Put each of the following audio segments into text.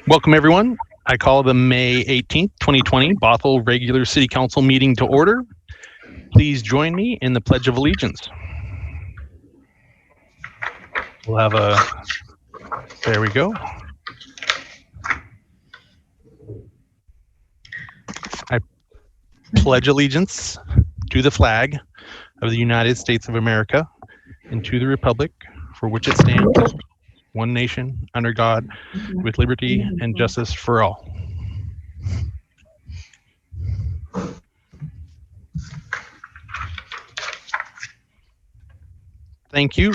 Welcome, everyone. I call the May 18th, 2020 Bothell Regular City Council meeting to order. Please join me in the Pledge of Allegiance. We'll have there we go. I pledge allegiance to the flag of the United States of America and to the republic for which it stands, one nation, under God, with liberty and justice for all. Thank you.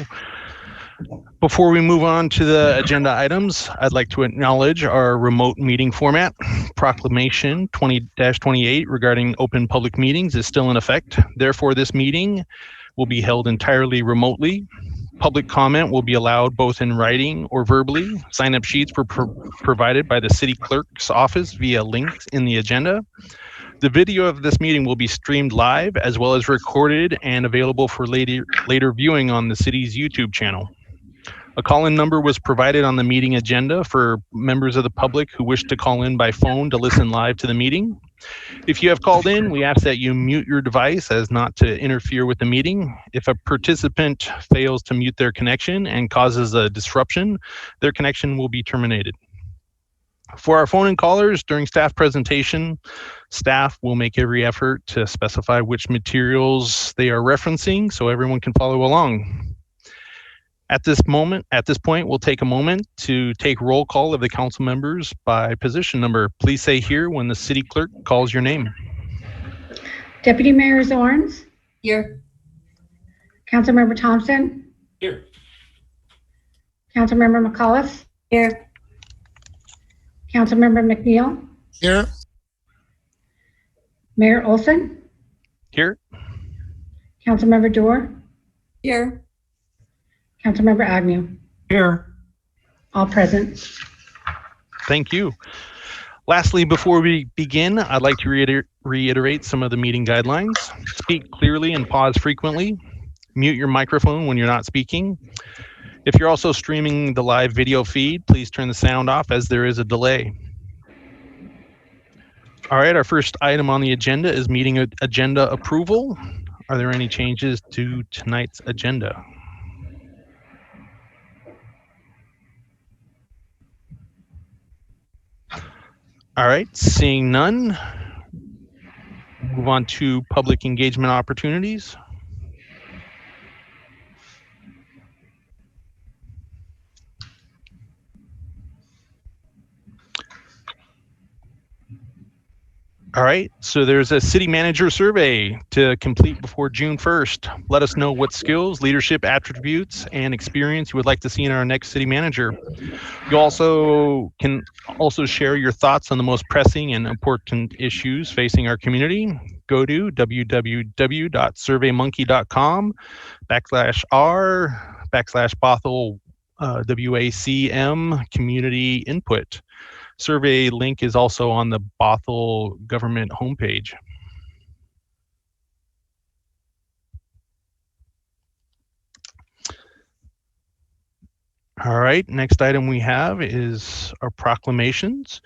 Before we move on to the agenda items, I'd like to acknowledge our remote meeting format. Proclamation 20-28 regarding open public meetings is still in effect. Therefore, this meeting will be held entirely remotely. Public comment will be allowed both in writing or verbally. Sign-up sheets were provided by the city clerk's office via links in the agenda. The video of this meeting will be streamed live as well as recorded and available for later viewing on the city's YouTube channel. A call-in number was provided on the meeting agenda for members of the public who wish to call in by phone to listen live to the meeting. If you have called in, we ask that you mute your device as not to interfere with the meeting. If a participant fails to mute their connection and causes a disruption, their connection will be terminated. For our phone-in callers, during staff presentation, staff will make every effort to specify which materials they are referencing so everyone can follow along. At this point, we'll take a moment to take roll call of the council members by position number. Please say here when the city clerk calls your name. Deputy Mayor Zorns. Here. Councilmember Thompson. Here. Councilmember McAuliffe. Here. Councilmember McNeil. Here. Mayor Olson. Here. Councilmember Dorr. Here. Councilmember Agnew. Here. All present. Thank you. Lastly, before we begin, I'd like to reiterate some of the meeting guidelines. Speak clearly and pause frequently. Mute your microphone when you're not speaking. If you're also streaming the live video feed, please turn the sound off as there is a delay. All right, our first item on the agenda is meeting agenda approval. Are there any changes to tonight's agenda? All right, seeing none, move on to public engagement opportunities. All right, so there's a city manager survey to complete before June 1st. Let us know what skills, leadership attributes, and experience you would like to see in our next city manager. You can also share your thoughts on the most pressing and important issues facing our community. Go to www.surveymonkey.com/r/Bothell WACM community input. Survey link is also on the Bothell government homepage. All right, next item we have is our proclamations.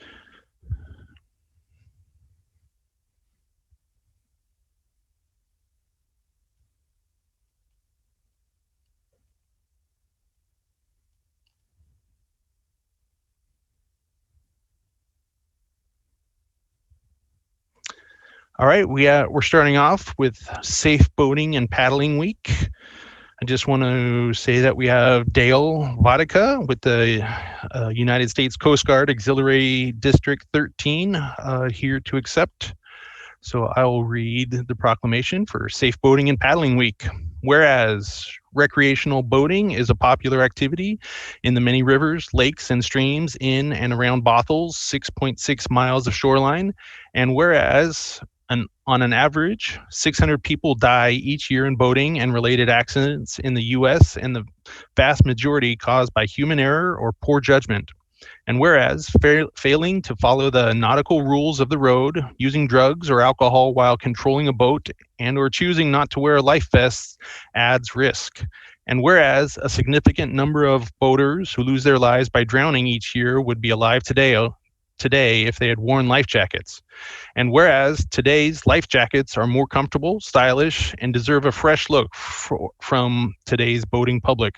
All right, we're starting off with Safe Boating and Paddling Week. I just want to say that we have Dale Vodicka with the United States Coast Guard Auxiliary District 13 here to accept. So I will read the proclamation for Safe Boating and Paddling Week. Whereas recreational boating is a popular activity in the many rivers, lakes, and streams in and around Bothell's 6.6 miles of shoreline, and whereas on an average, 600 people die each year in boating and related accidents in the U.S., and the vast majority caused by human error or poor judgment. And whereas failing to follow the nautical rules of the road, using drugs or alcohol while controlling a boat, and or choosing not to wear a life vest adds risk. And whereas a significant number of boaters who lose their lives by drowning each year would be alive today if they had worn life jackets. And whereas today's life jackets are more comfortable, stylish, and deserve a fresh look from today's boating public.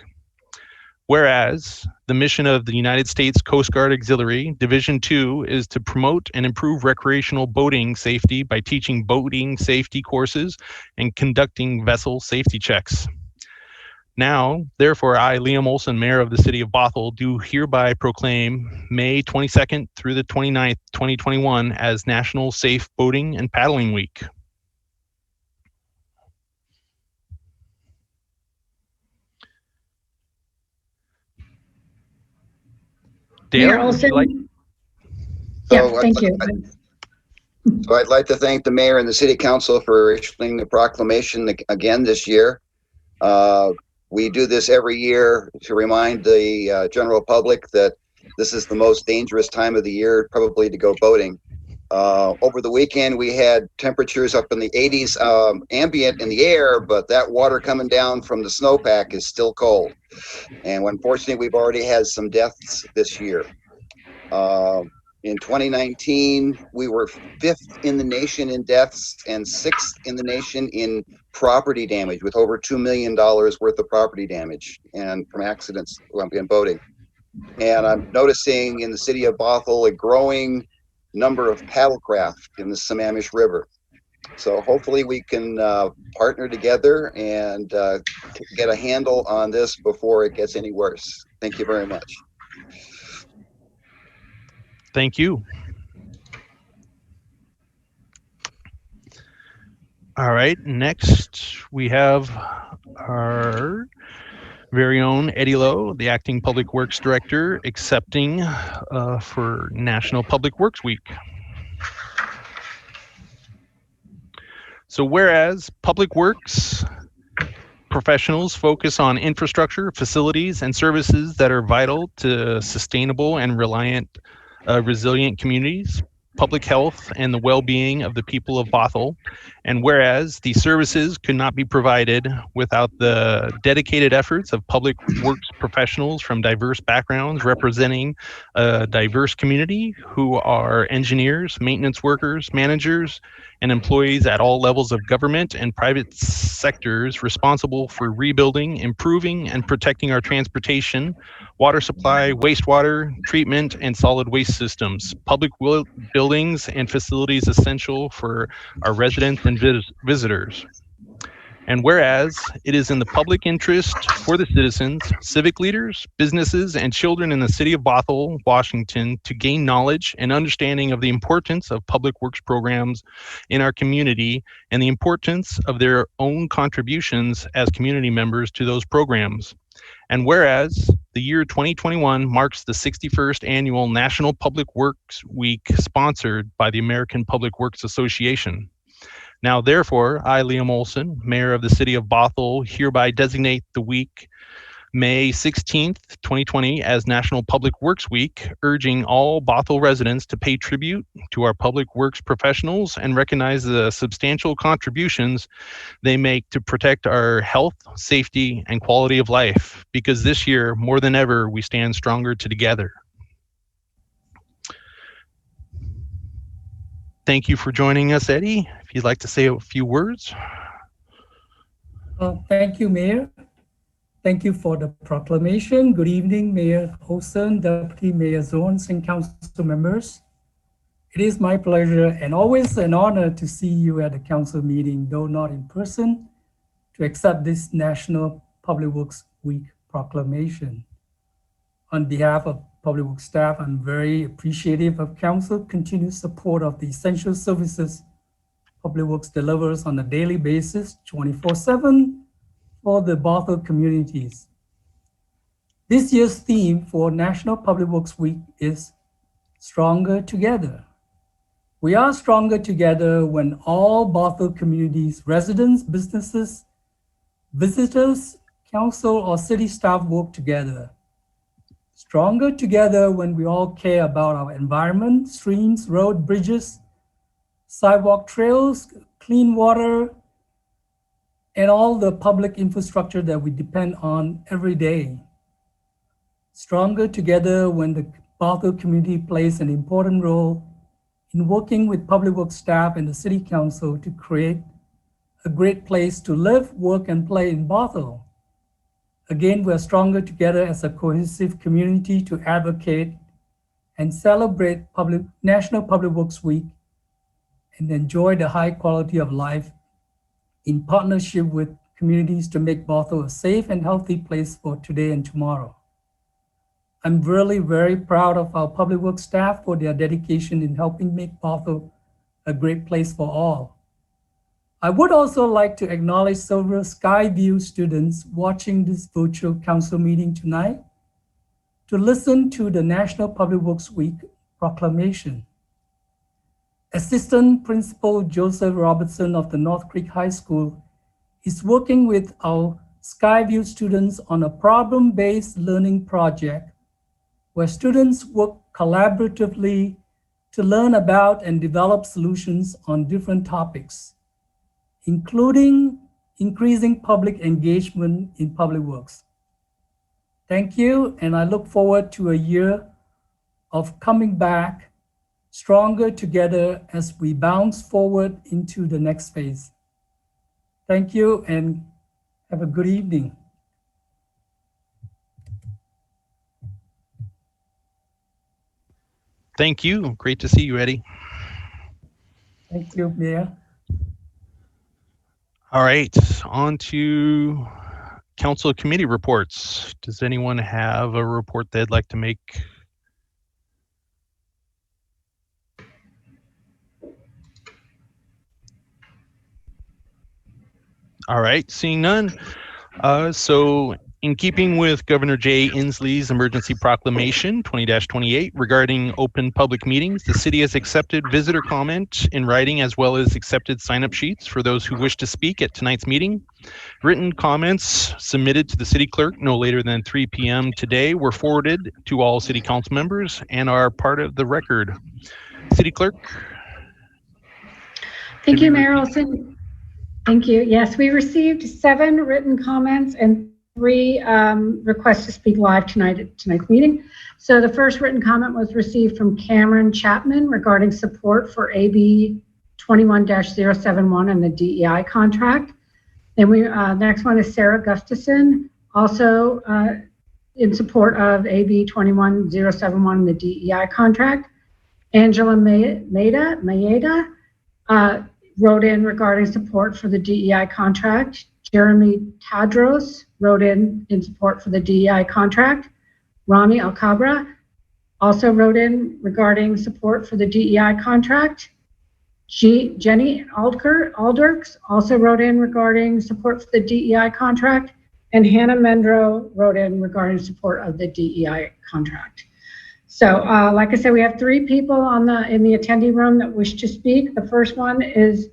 Whereas the mission of the United States Coast Guard Auxiliary Division 2 is to promote and improve recreational boating safety by teaching boating safety courses and conducting vessel safety checks. Now, therefore, I, Liam Olson, Mayor of the City of Bothell, do hereby proclaim May 22nd through the 29th, 2021 as National Safe Boating and Paddling Week. Dale, Mayor would you like? Olson? Yeah, thank you. So I'd like to thank the mayor and the city council for issuing the proclamation again this year. We do this every year to remind the general public that this is the most dangerous time of the year, probably to go boating. Over the weekend, we had temperatures up in the 80s ambient in the air, but that water coming down from the snowpack is still cold. And unfortunately, we've already had some deaths this year. In 2019, we were 5th in the nation in deaths and 6th in the nation in property damage, with over $2 million worth of property damage and from accidents in boating. And I'm noticing in the city of Bothell a growing number of paddlecraft in the Sammamish River. So hopefully we can partner together and get a handle on this before it gets any worse. Thank you very much. Thank you. All right, next we have our very own Eddie Lowe, the Acting Public Works Director, accepting for National Public Works Week. So whereas Public Works professionals focus on infrastructure, facilities, and services that are vital to sustainable and resilient communities, public health, and the well-being of the people of Bothell. And whereas these services could not be provided without the dedicated efforts of public works professionals from diverse backgrounds representing a diverse community who are engineers, maintenance workers, managers, and employees at all levels of government and private sectors responsible for rebuilding, improving, and protecting our transportation, water supply, wastewater, treatment, and solid waste systems, public buildings and facilities essential for our residents and visitors. And whereas it is in the public interest for the citizens, civic leaders, businesses, and children in the city of Bothell, Washington, to gain knowledge and understanding of the importance of public works programs in our community and the importance of their own contributions as community members to those programs. And whereas the year 2021 marks the 61st annual National Public Works Week sponsored by the American Public Works Association. Now, therefore, I, Liam Olson, Mayor of the City of Bothell, hereby designate the week May 16th, 2020 as National Public Works Week, urging all Bothell residents to pay tribute to our public works professionals and recognize the substantial contributions they make to protect our health, safety, and quality of life, because this year, more than ever, we stand stronger together. Thank you for joining us, Eddie. If you'd like to say a few words. Thank you, Mayor. Thank you for the proclamation. Good evening, Mayor Olson, Deputy Mayor Zones, and council members. It is my pleasure and always an honor to see you at the council meeting, though not in person, to accept this National Public Works Week proclamation. On behalf of Public Works staff, I'm very appreciative of council continued support of the essential services Public Works delivers on a daily basis, 24/7 for the Bothell communities. This year's theme for National Public Works Week is Stronger Together. We are stronger together when all Bothell communities, residents, businesses, visitors, council, or city staff work together. Stronger together when we all care about our environment, streams, roads, bridges, sidewalk, trails, clean water, and all the public infrastructure that we depend on every day. Stronger together when the Bothell community plays an important role in working with public works staff and the city council to create a great place to live, work, and play in Bothell. Again, we're stronger together as a cohesive community to advocate and celebrate National Public Works Week and enjoy the high quality of life in partnership with communities to make Bothell a safe and healthy place for today and tomorrow. I'm really very proud of our public works staff for their dedication in helping make Bothell a great place for all. I would also like to acknowledge several Skyview students watching this virtual council meeting tonight to listen to the National Public Works Week proclamation. Assistant Principal Joseph Robertson of the North Creek High School is working with our Skyview students on a problem-based learning project where students work collaboratively to learn about and develop solutions on different topics, including increasing public engagement in public works. Thank you, and I look forward to a year of coming back stronger together as we bounce forward into the next phase. Thank you, and have a good evening. Thank you. Great to see you, Eddie. Thank you, Mayor. All right, on to council committee reports. Does anyone have a report they'd like to make? All right, seeing none. So in keeping with Governor Jay Inslee's emergency proclamation 20-28 regarding open public meetings, the city has accepted visitor comment in writing as well as accepted sign-up sheets for those who wish to speak at tonight's meeting. Written comments submitted to the city clerk no later than 3 p.m. today were forwarded to all city council members and are part of the record. City clerk. Thank you, Mayor Olson. Thank you. Yes, we received 7 written comments and 3 requests to speak live tonight at tonight's meeting. So the first written comment was received from Cameron Chapman regarding support for AB 21-071 and the DEI contract. Then we next one is Sarah Gustafson, also in support of AB 21-071 and the DEI contract. Angela Maeda wrote in regarding support for the DEI contract. Jeremy Tadros wrote in support for the DEI contract. Rami Alcabra also wrote in regarding support for the DEI contract. Jenny Aldrich also wrote in regarding support for the DEI contract. And Hannah Mendro wrote in regarding support of the DEI contract. So like I said, we have 3 people in the attendee room that wish to speak. The first one is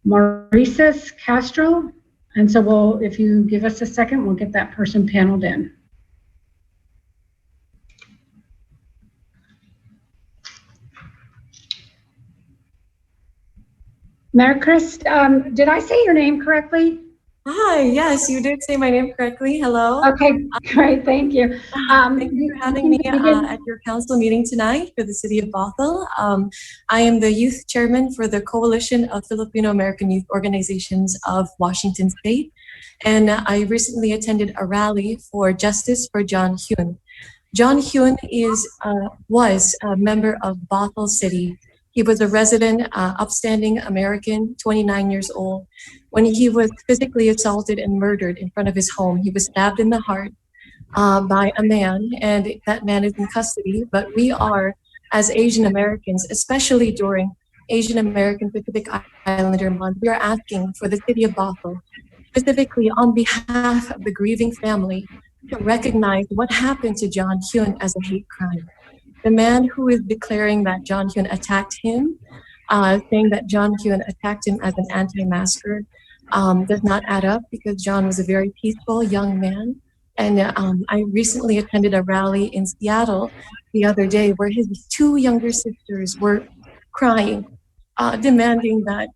Maurices Castro. And so if you give us a second, we'll get that person paneled in. Mayor Chris, did I say your name correctly? Hi, yes, you did say my name correctly. Hello. Okay, great, thank you. Thank you for having me at your council meeting tonight for the city of Bothell. I am the youth chairman for the Coalition of Filipino American Youth Organizations of Washington State, and I recently attended a rally for Justice for John Hyun. John Hyun was a member of Bothell City. He was a resident, upstanding American, 29 years old. When he was physically assaulted and murdered in front of his home, he was stabbed in the heart by a man, and that man is in custody. But we are, as Asian Americans, especially during Asian American Pacific Islander Month, we are asking for the city of Bothell, specifically on behalf of the grieving family, to recognize what happened to John Hyun as a hate crime. The man who is declaring that John Hyun attacked him, saying that John Hyun attacked him as an anti-masker, does not add up, because John was a very peaceful young man. And I recently attended a rally in Seattle the other day where his 2 younger sisters were crying, demanding that,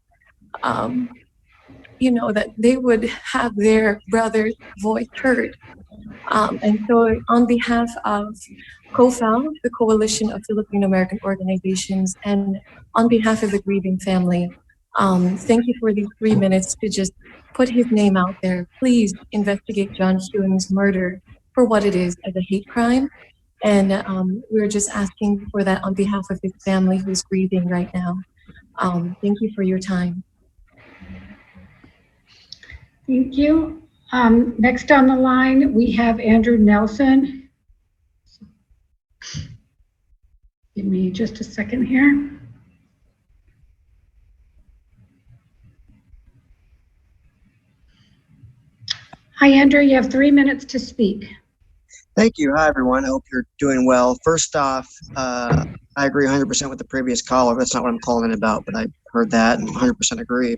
that they would have their brother's voice heard. And so on behalf of COFAL, the Coalition of Filipino American Organizations, and on behalf of the grieving family, thank you for these 3 minutes to just put his name out there. Please investigate John Hewing's murder for what it is, as a hate crime. And we're just asking for that on behalf of his family who's grieving right now. Thank you for your time. Thank you. Next on the line, we have Andrew Nelson. Give me just a second here. Hi, Andrew, you have 3 minutes to speak. Thank you. Hi, everyone. I hope you're doing well. First off, I agree 100% with the previous caller. That's not what I'm calling in about, but I heard that and 100% agree.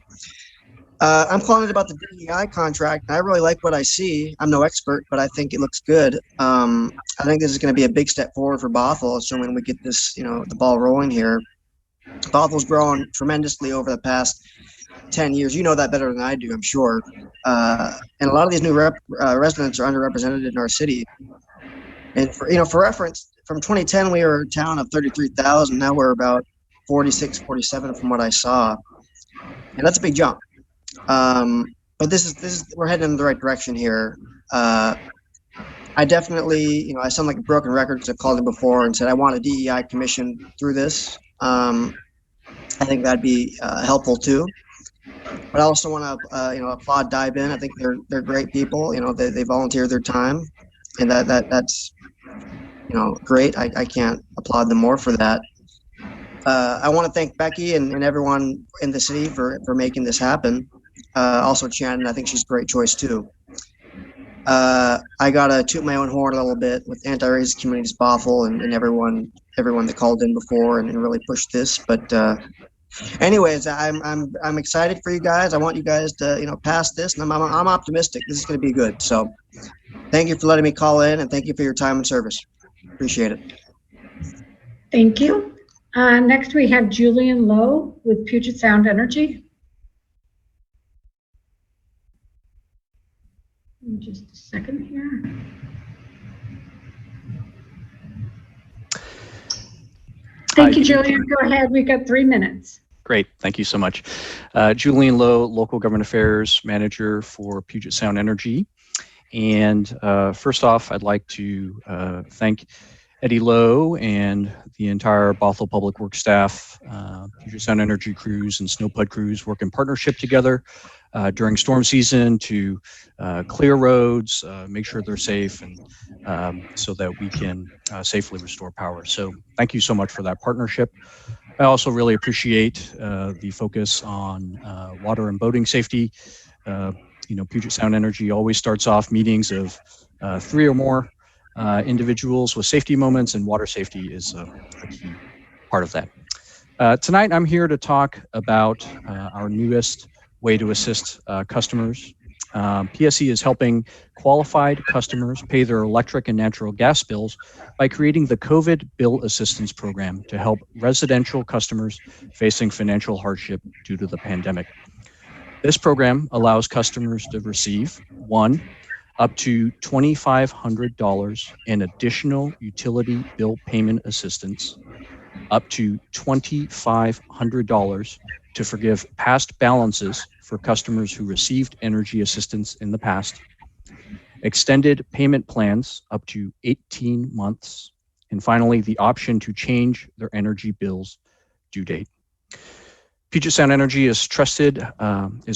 I'm calling it about the DEI contract. I really like what I see. I'm no expert, but I think it looks good. I think this is going to be a big step forward for Bothell, assuming we get this, the ball rolling here. Bothell's grown tremendously over the past 10 years. You know that better than I do, I'm sure. And a lot of these new residents are underrepresented in our city. And for reference, from 2010, we were a town of 33,000. Now we're about 46, 47 from what I saw. And that's a big jump. But this is we're heading in the right direction here. I definitely, I sound like a broken record because I called him before and said I want a DEI commission through this. I think that'd be helpful too. But I also want to, applaud Dive In. I think they're great people. They volunteer their time, and that's great. I can't applaud them more for that. I want to thank Becky and everyone in the city for making this happen. Also Shannon, I think she's a great choice too. I gotta toot my own horn a little bit with Anti-Racist Communities Bothell and everyone that called in before and really pushed this. But anyways, I'm excited for you guys. I want you guys to pass this, and I'm optimistic. This is going to be good. So thank you for letting me call in, and thank you for your time and service. Appreciate it. Thank you. Next, we have Julian Lowe with Puget Sound Energy. Just a second here. Thank you, Julian. Go ahead. We've got 3 minutes. Great. Thank you so much. Julian Lowe, Local Government Affairs Manager for Puget Sound Energy. And first off, I'd like to thank Eddie Lowe and the entire Bothell Public Works staff, Puget Sound Energy crews and snowpud crews work in partnership together during storm season to clear roads, make sure they're safe, and so that we can safely restore power. So thank you so much for that partnership. I also really appreciate the focus on water and boating safety. Puget Sound Energy always starts off meetings of 3 or more individuals with safety moments, and water safety is a key part of that. Tonight, I'm here to talk about our newest way to assist customers. PSE is helping qualified customers pay their electric and natural gas bills by creating the COVID Bill Assistance Program to help residential customers facing financial hardship due to the pandemic. This program allows customers to receive, 1, up to $2,500 in additional utility bill payment assistance, up to $2,500 to forgive past balances for customers who received energy assistance in the past, extended payment plans up to 18 months, and finally, the option to change their energy bills due date. Puget Sound Energy is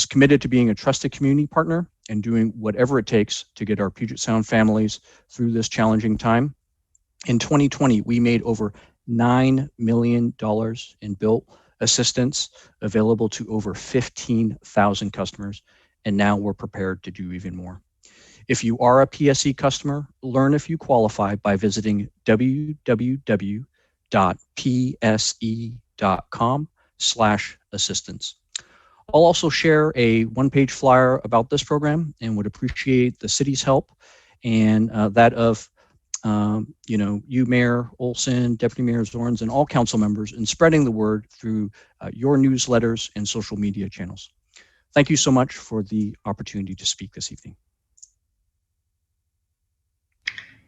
committed to being a trusted community partner and doing whatever it takes to get our Puget Sound families through this challenging time. In 2020, we made over $9 million in bill assistance available to over 15,000 customers, and now we're prepared to do even more. If you are a PSE customer, learn if you qualify by visiting www.pse.com/assistance. I'll also share a one-page flyer about this program and would appreciate the city's help and that of you, Mayor Olson, Deputy Mayor Zorns, and all council members in spreading the word through your newsletters and social media channels. Thank you so much for the opportunity to speak this evening.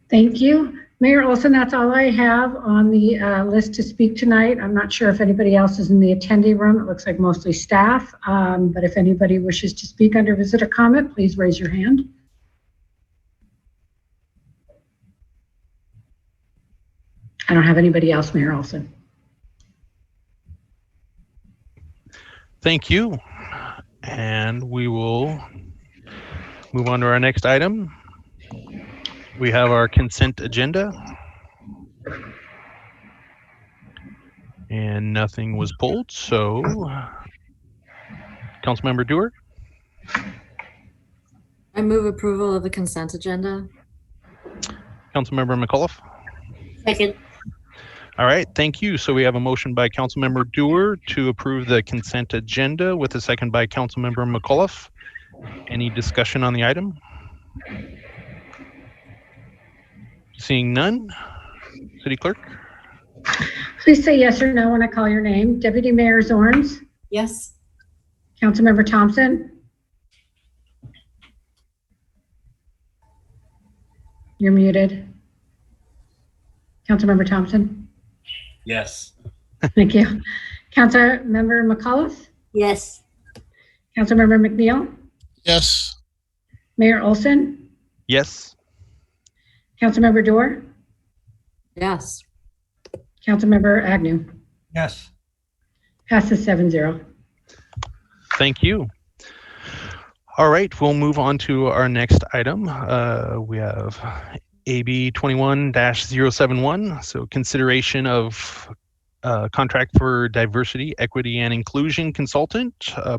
Thank you. Mayor Olson, that's all I have on the list to speak tonight. I'm not sure if anybody else is in the attendee room. It looks like mostly staff, but if anybody wishes to speak under visitor comment, please raise your hand. I don't have anybody else, Mayor Olson. Thank you. And we will move on to our next item. We have our consent agenda. And nothing was pulled, so Councilmember Dewar. I move approval of the consent agenda. Councilmember McAuliffe. Second. All right, thank you. So we have a motion by Councilmember Dewar to approve the consent agenda with a second by Councilmember McAuliffe. Any discussion on the item? Seeing none. City Clerk. Please say yes or no when I call your name. Deputy Mayor Zorns, Yes. Councilmember Thompson. You're muted. Councilmember Thompson. Yes. Thank you. Councilmember McAuliffe. Yes. Councilmember McNeil. Yes. Mayor Olson. Yes. Councilmember Dewar. Yes. Councilmember Agnew. Yes. Passes 7-0. Thank you. All right, we'll move on to our next item. We have AB 21-071. So consideration of contract for diversity, equity, and inclusion consultant,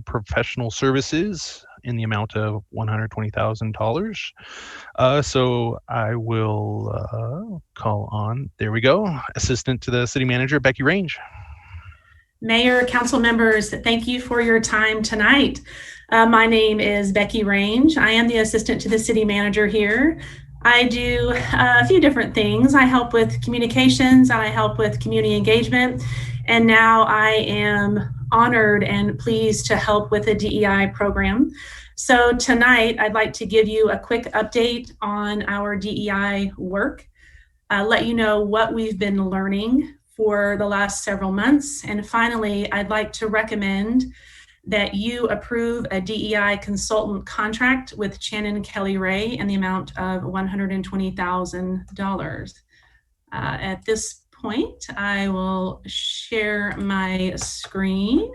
professional services in the amount of $120,000. So I will call on, there we go, Assistant to the City Manager, Becky Range. Mayor, council members, thank you for your time tonight. My name is Becky Range. I am the assistant to the city manager here. I do a few different things. I help with communications and I help with community engagement. And now I am honored and pleased to help with the DEI program. So tonight, I'd like to give you a quick update on our DEI work, let you know what we've been learning for the last several months. And finally, I'd like to recommend that you approve a DEI consultant contract with Shannon Kelly Ray in the amount of $120,000. At this point, I will share my screen.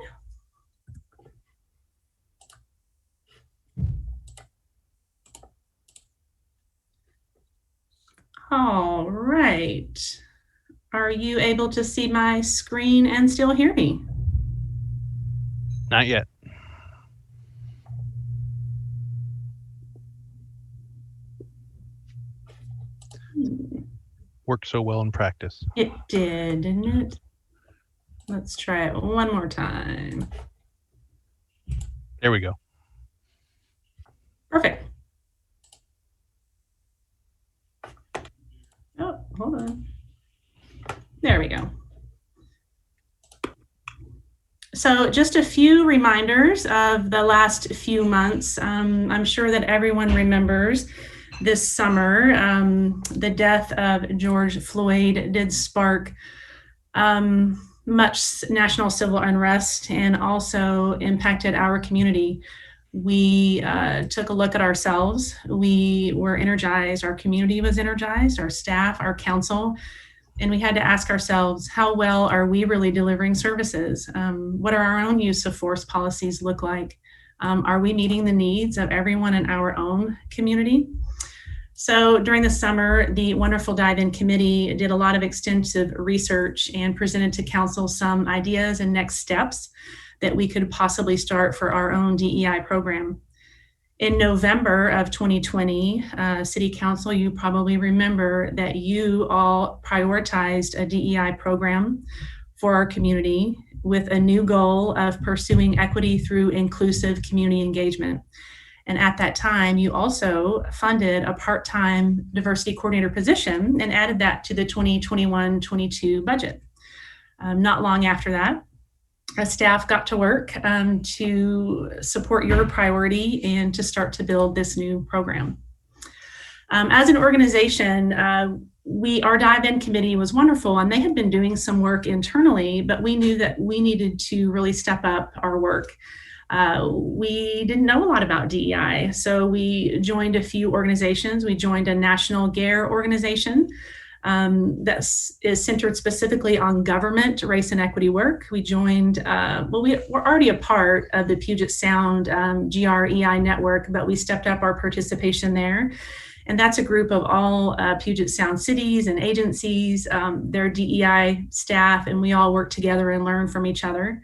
All right. Are you able to see my screen and still hear me? Not yet. Worked so well in practice. It did, didn't it? Let's try it one more time. There we go. Perfect. Oh, hold on. There we go. So just a few reminders of the last few months. I'm sure that everyone remembers this summer, the death of George Floyd did spark much national civil unrest and also impacted our community. We took a look at ourselves. We were energized. Our community was energized, our staff, our council. And we had to ask ourselves, how well are we really delivering services? What are our own use of force policies look like? Are we meeting the needs of everyone in our own community? So during the summer, the wonderful Dive-In Committee did a lot of extensive research and presented to council some ideas and next steps that we could possibly start for our own DEI program. In November of 2020, City Council, you probably remember that you all prioritized a DEI program for our community with a new goal of pursuing equity through inclusive community engagement. And at that time, you also funded a part-time diversity coordinator position and added that to the 2021-22 budget. Not long after that, staff got to work to support your priority and to start to build this new program. As an organization, our dive-in committee was wonderful, and they had been doing some work internally, but we knew that we needed to really step up our work. We didn't know a lot about DEI, so we joined a few organizations. We joined a national GARE organization that is centered specifically on government, race, and equity work. We joined, we're already a part of the Puget Sound GREI network, but we stepped up our participation there. And that's a group of all Puget Sound cities and agencies, their DEI staff, and we all work together and learn from each other.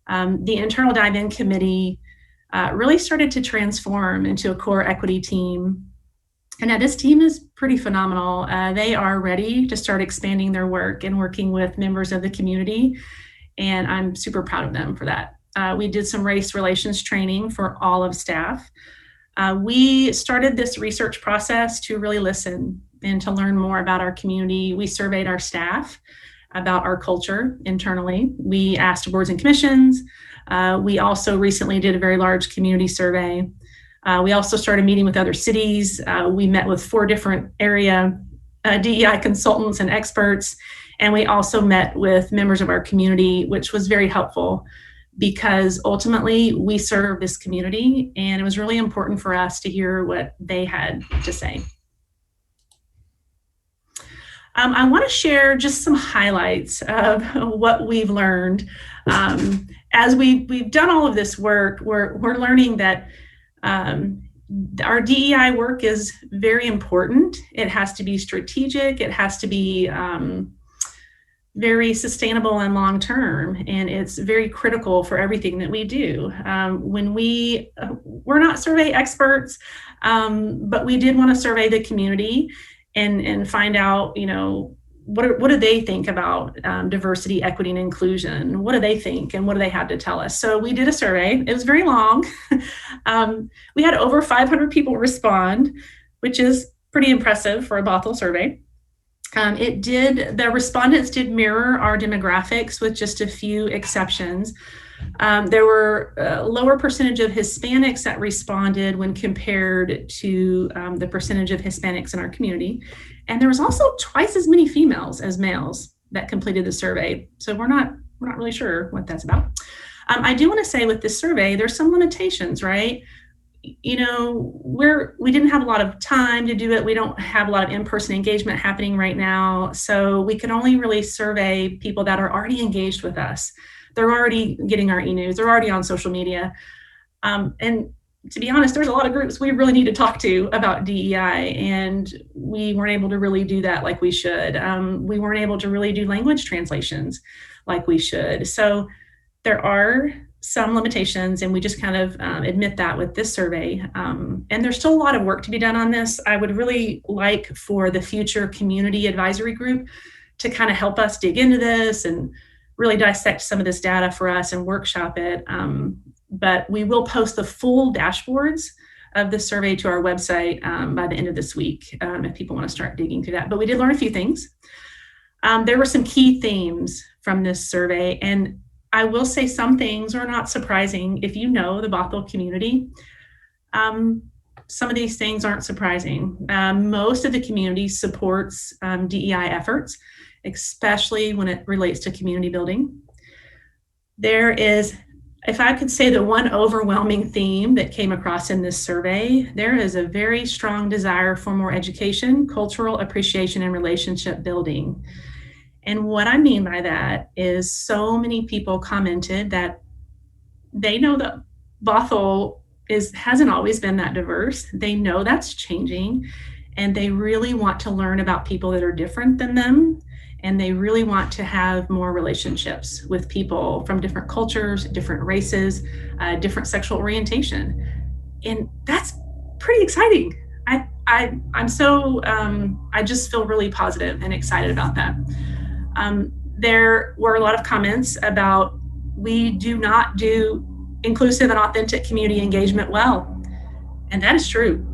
The internal dive-in committee really started to transform into a core equity team. And now this team is pretty phenomenal. They are ready to start expanding their work and working with members of the community. And I'm super proud of them for that. We did some race relations training for all of staff. We started this research process to really listen and to learn more about our community. We surveyed our staff about our culture internally. We asked boards and commissions. We also recently did a very large community survey. We also started meeting with other cities. We met with 4 different area DEI consultants and experts. And we also met with members of our community, which was very helpful because ultimately we serve this community, and it was really important for us to hear what they had to say. I want to share just some highlights of what we've learned. As we've done all of this work, we're learning that our DEI work is very important. It has to be strategic. It has to be very sustainable and long-term, and it's very critical for everything that we do. When we're not survey experts, but we did want to survey the community and find out, what do they think about diversity, equity, and inclusion? What do they think, and what do they have to tell us? So we did a survey. It was very long. We had over 500 people respond, which is pretty impressive for a Bothell survey. The respondents did mirror our demographics with just a few exceptions. There were a lower percentage of Hispanics that responded when compared to the percentage of Hispanics in our community. And there was also twice as many females as males that completed the survey. So we're not really sure what that's about. I do want to say with this survey, there's some limitations, right? We didn't have a lot of time to do it. We don't have a lot of in-person engagement happening right now. So we can only really survey people that are already engaged with us. They're already getting our e-news. They're already on social media. And to be honest, there's a lot of groups we really need to talk to about DEI, and we weren't able to really do that like we should. We weren't able to really do language translations like we should. So there are some limitations, and we just kind of admit that with this survey. And there's still a lot of work to be done on this. I would really like for the future community advisory group to kind of help us dig into this and really dissect some of this data for us and workshop it. But we will post the full dashboards of the survey to our website by the end of this week if people want to start digging through that. But we did learn a few things. There were some key themes from this survey, and I will say some things are not surprising. If you know the Bothell community, some of these things aren't surprising. Most of the community supports DEI efforts, especially when it relates to community building. There is, if I could say the one overwhelming theme that came across in this survey, there is a very strong desire for more education, cultural appreciation, and relationship building. And what I mean by that is so many people commented that they know that Bothell hasn't always been that diverse. They know that's changing, and they really want to learn about people that are different than them. And they really want to have more relationships with people from different cultures, different races, different sexual orientation. And that's pretty exciting. I just feel really positive and excited about that. There were a lot of comments about we do not do inclusive and authentic community engagement well. And that is true.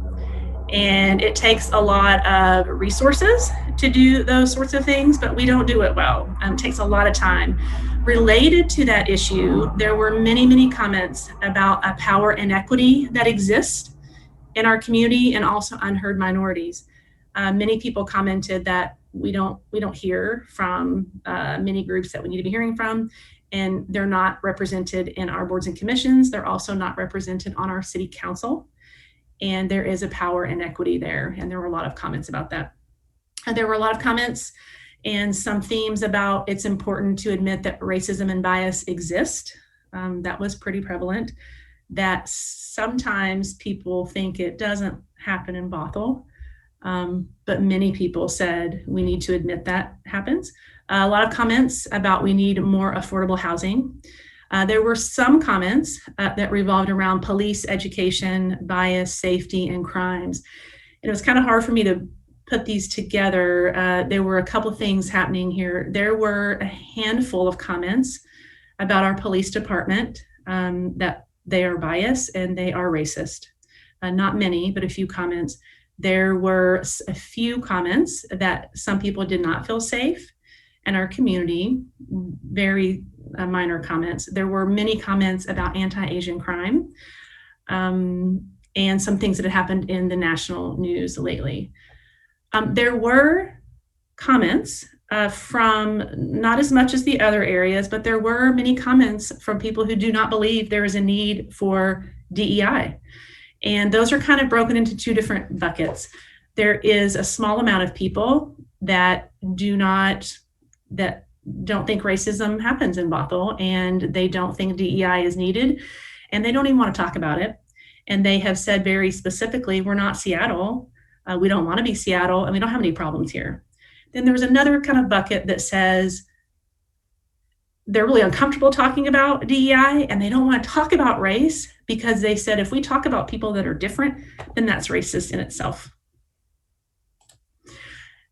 And it takes a lot of resources to do those sorts of things, but we don't do it well. It takes a lot of time. Related to that issue, there were many, many comments about a power inequity that exists in our community and also unheard minorities. Many people commented that we don't hear from many groups that we need to be hearing from, and they're not represented in our boards and commissions. They're also not represented on our city council, and there is a power inequity there, and there were a lot of comments about that. There were a lot of comments and some themes about it's important to admit that racism and bias exist. That was pretty prevalent. That sometimes people think it doesn't happen in Bothell, but many people said we need to admit that happens. A lot of comments about we need more affordable housing. There were some comments that revolved around police education, bias, safety, and crimes. And it was kind of hard for me to put these together. There were a couple of things happening here. There were a handful of comments about our police department, that they are biased and they are racist. Not many, but a few comments. There were a few comments that some people did not feel safe in our community, very minor comments. There were many comments about anti-Asian crime, and some things that had happened in the national news lately. There were comments from not as much as the other areas, but there were many comments from people who do not believe there is a need for DEI. And those are kind of broken into two different buckets. There is a small amount of people that don't think racism happens in Bothell, and they don't think DEI is needed, and they don't even want to talk about it. And they have said very specifically, we're not Seattle. We don't want to be Seattle, and we don't have any problems here. Then there's another kind of bucket that says they're really uncomfortable talking about DEI, and they don't want to talk about race because they said if we talk about people that are different, then that's racist in itself.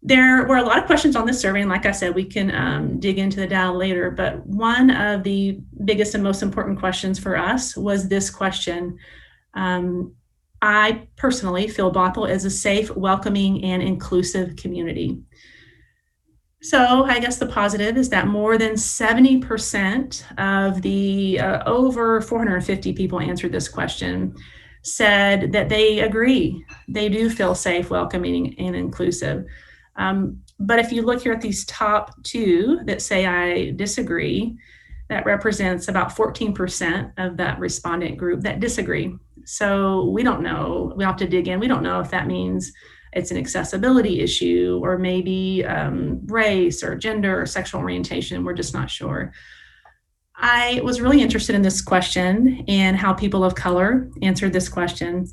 There were a lot of questions on this survey, and like I said, we can dig into the data later, but one of the biggest and most important questions for us was this question. I personally feel Bothell is a safe, welcoming, and inclusive community. So I guess the positive is that more than 70% of the over 450 people answered this question said that they agree. They do feel safe, welcoming, and inclusive. But if you look here at these top two that say I disagree, that represents about 14% of that respondent group that disagree. So we don't know, we'll have to dig in. We don't know if that means it's an accessibility issue or maybe race or gender or sexual orientation. We're just not sure. I was really interested in this question and how people of color answered this question.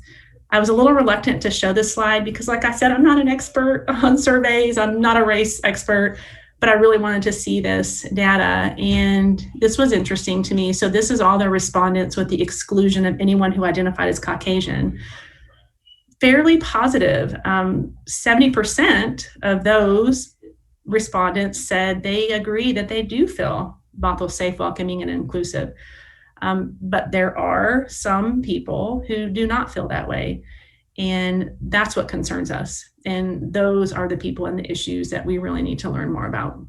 I was a little reluctant to show this slide because, like I said, I'm not an expert on surveys. I'm not a race expert, but I really wanted to see this data. And this was interesting to me. So this is all the respondents with the exclusion of anyone who identified as Caucasian. Fairly positive. 70% of those respondents said they agree that they do feel Bothell safe, welcoming, and inclusive. But there are some people who do not feel that way. And that's what concerns us. And those are the people and the issues that we really need to learn more about.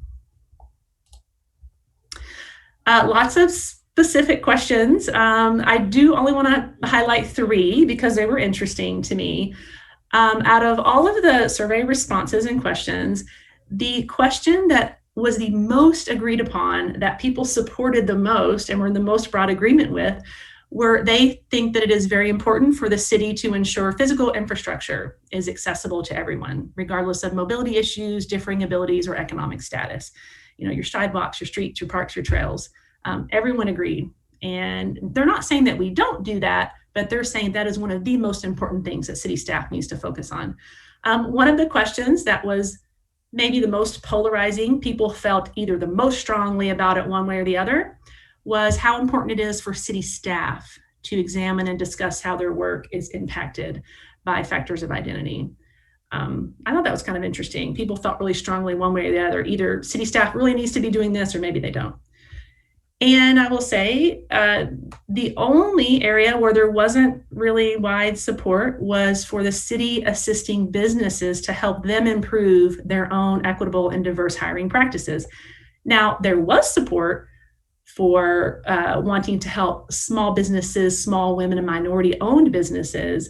Lots of specific questions. I do only want to highlight 3 because they were interesting to me. Out of all of the survey responses and questions, the question that was the most agreed upon, that people supported the most and were in the most broad agreement with, were they think that it is very important for the city to ensure physical infrastructure is accessible to everyone, regardless of mobility issues, differing abilities, or economic status. You know, your sidewalks, your streets, your parks, your trails. Everyone agreed. And they're not saying that we don't do that, but they're saying that is one of the most important things that city staff needs to focus on. One of the questions that was maybe the most polarizing, people felt either the most strongly about it one way or the other, was how important it is for city staff to examine and discuss how their work is impacted by factors of identity. I thought that was kind of interesting. People felt really strongly one way or the other, either city staff really needs to be doing this or maybe they don't. And I will say the only area where there wasn't really wide support was for the city assisting businesses to help them improve their own equitable and diverse hiring practices. Now, there was support for wanting to help small businesses, small women and minority owned businesses,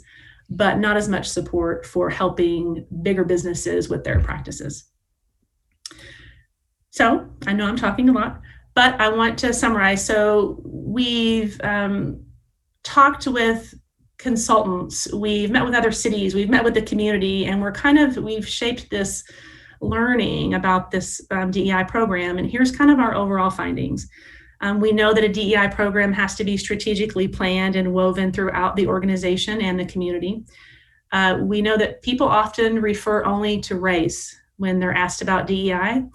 but not as much support for helping bigger businesses with their practices. So I know I'm talking a lot, but I want to summarize. So we've talked with consultants, we've met with other cities, we've met with the community, and we've shaped this learning about this DEI program. And here's kind of our overall findings. We know that a DEI program has to be strategically planned and woven throughout the organization and the community. We know that people often refer only to race when they're asked about DEI,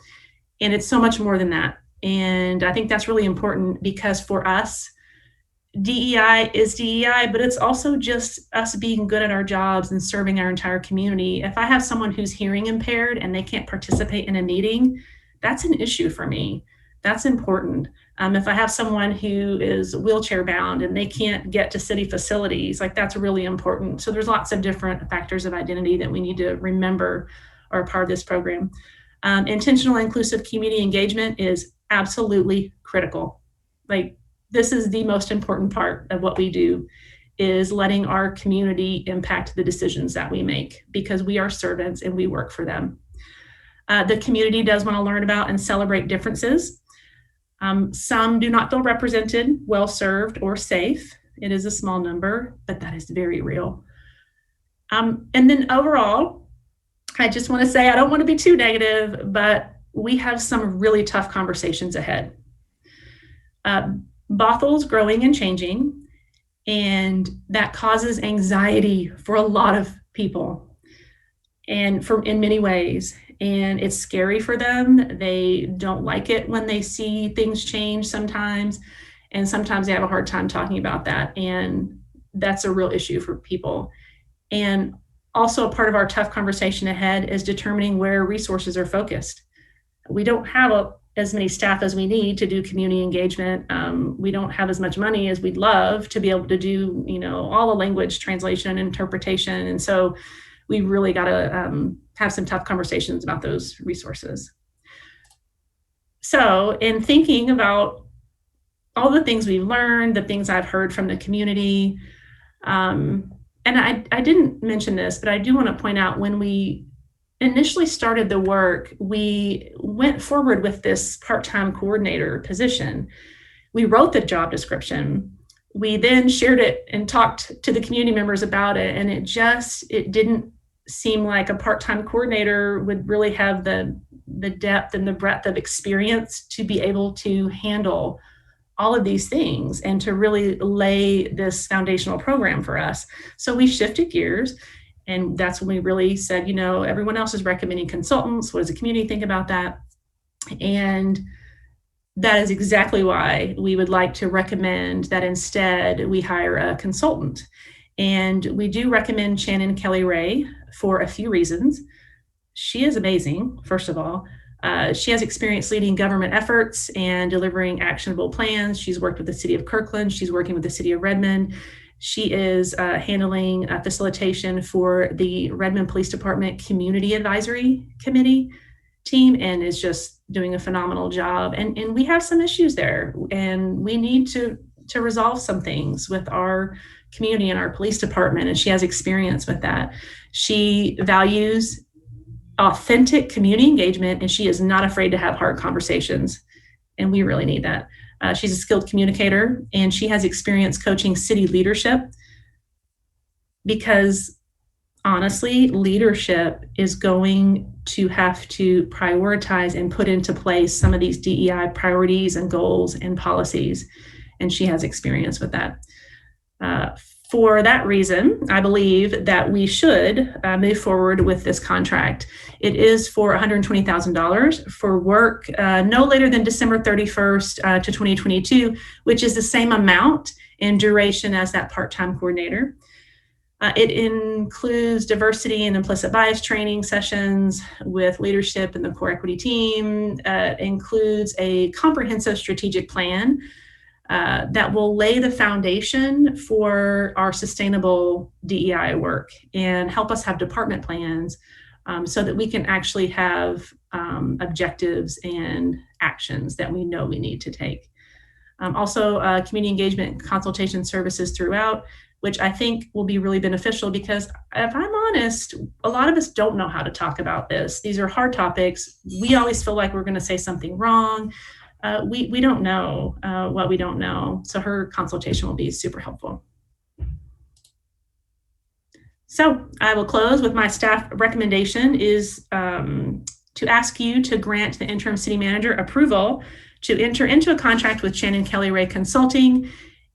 and it's so much more than that. And I think that's really important because for us, DEI is DEI, but it's also just us being good at our jobs and serving our entire community. If I have someone who's hearing impaired and they can't participate in a meeting, that's an issue for me. That's important. If I have someone who is wheelchair bound and they can't get to city facilities, like that's really important. So there's lots of different factors of identity that we need to remember are part of this program. Intentional inclusive community engagement is absolutely critical. Like this is the most important part of what we do, is letting our community impact the decisions that we make, because we are servants and we work for them. The community does want to learn about and celebrate differences. Some do not feel represented, well served, or safe. It is a small number, but that is very real. And then overall, I just want to say, I don't want to be too negative, but we have some really tough conversations ahead. Bothell's growing and changing, and that causes anxiety for a lot of people, and in many ways. And it's scary for them. They don't like it when they see things change sometimes, and sometimes they have a hard time talking about that. And that's a real issue for people. And also a part of our tough conversation ahead is determining where resources are focused. We don't have as many staff as we need to do community engagement. We don't have as much money as we'd love to be able to do, all the language translation and interpretation. And so we really got to have some tough conversations about those resources. So in thinking about all the things we've learned, the things I've heard from the community, and I didn't mention this, but I do want to point out, when we initially started the work, we went forward with this part-time coordinator position. We wrote the job description. We then shared it and talked to the community members about it, and it didn't seem like a part-time coordinator would really have the depth and the breadth of experience to be able to handle all of these things and to really lay this foundational program for us. So we shifted gears, and that's when we really said, everyone else is recommending consultants. What does the community think about that? And that is exactly why we would like to recommend that instead we hire a consultant. And we do recommend Shannon Kelly Ray for a few reasons. She is amazing, first of all. She has experience leading government efforts and delivering actionable plans. She's worked with the city of Kirkland. She's working with the city of Redmond. She is handling facilitation for the Redmond Police Department Community Advisory Committee team, and is just doing a phenomenal job. And we have some issues there, and we need to resolve some things with our community and our police department, and she has experience with that. She values authentic community engagement, and she is not afraid to have hard conversations, and we really need that. She's a skilled communicator, and she has experience coaching city leadership, because honestly, leadership is going to have to prioritize and put into place some of these DEI priorities and goals and policies, and she has experience with that. For that reason, I believe that we should move forward with this contract. It is for $120,000 for work no later than December 31st to 2022, which is the same amount in duration as that part-time coordinator. It includes diversity and implicit bias training sessions with leadership and the core equity team. It includes a comprehensive strategic plan that will lay the foundation for our sustainable DEI work and help us have department plans so that we can actually have objectives and actions that we know we need to take. Also, community engagement and consultation services throughout, which I think will be really beneficial because if I'm honest, a lot of us don't know how to talk about this. These are hard topics. We always feel like we're going to say something wrong. We don't know what we don't know. So her consultation will be super helpful. So I will close with my staff recommendation is to ask you to grant the interim city manager approval to enter into a contract with Shannon Kelly Ray Consulting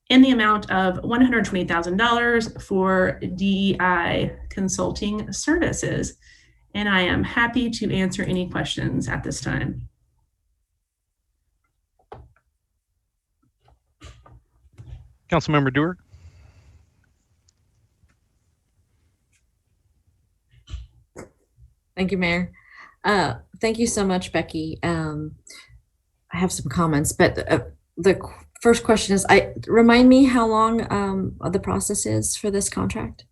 in the amount of $120,000 for DEI consulting services. And I am happy to answer any questions at this time. Councilmember Dewar. Thank you, Mayor. Thank you so much, Becky. I have some comments, but the first question is, remind me how long the process is for this contract?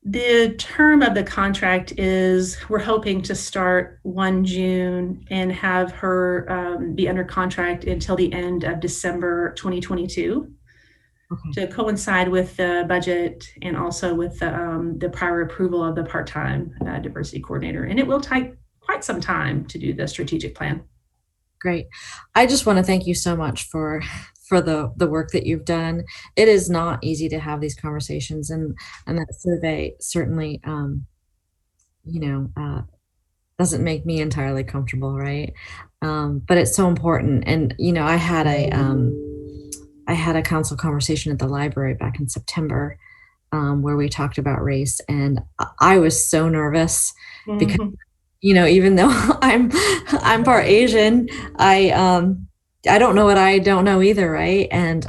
The term of the contract is we're hoping to start 1 June and have her be under contract until the end of December 2022 to coincide with the budget and also with the prior approval of the part-time diversity coordinator. And it will take quite some time to do the strategic plan. Great. I just want to thank you so much for the work that you've done. It is not easy to have these conversations, and that survey certainly, doesn't make me entirely comfortable, right? But it's so important. And I had a council conversation at the library back in September where we talked about race, and I was so nervous because even though I'm part Asian, I don't know what I don't know either, right? And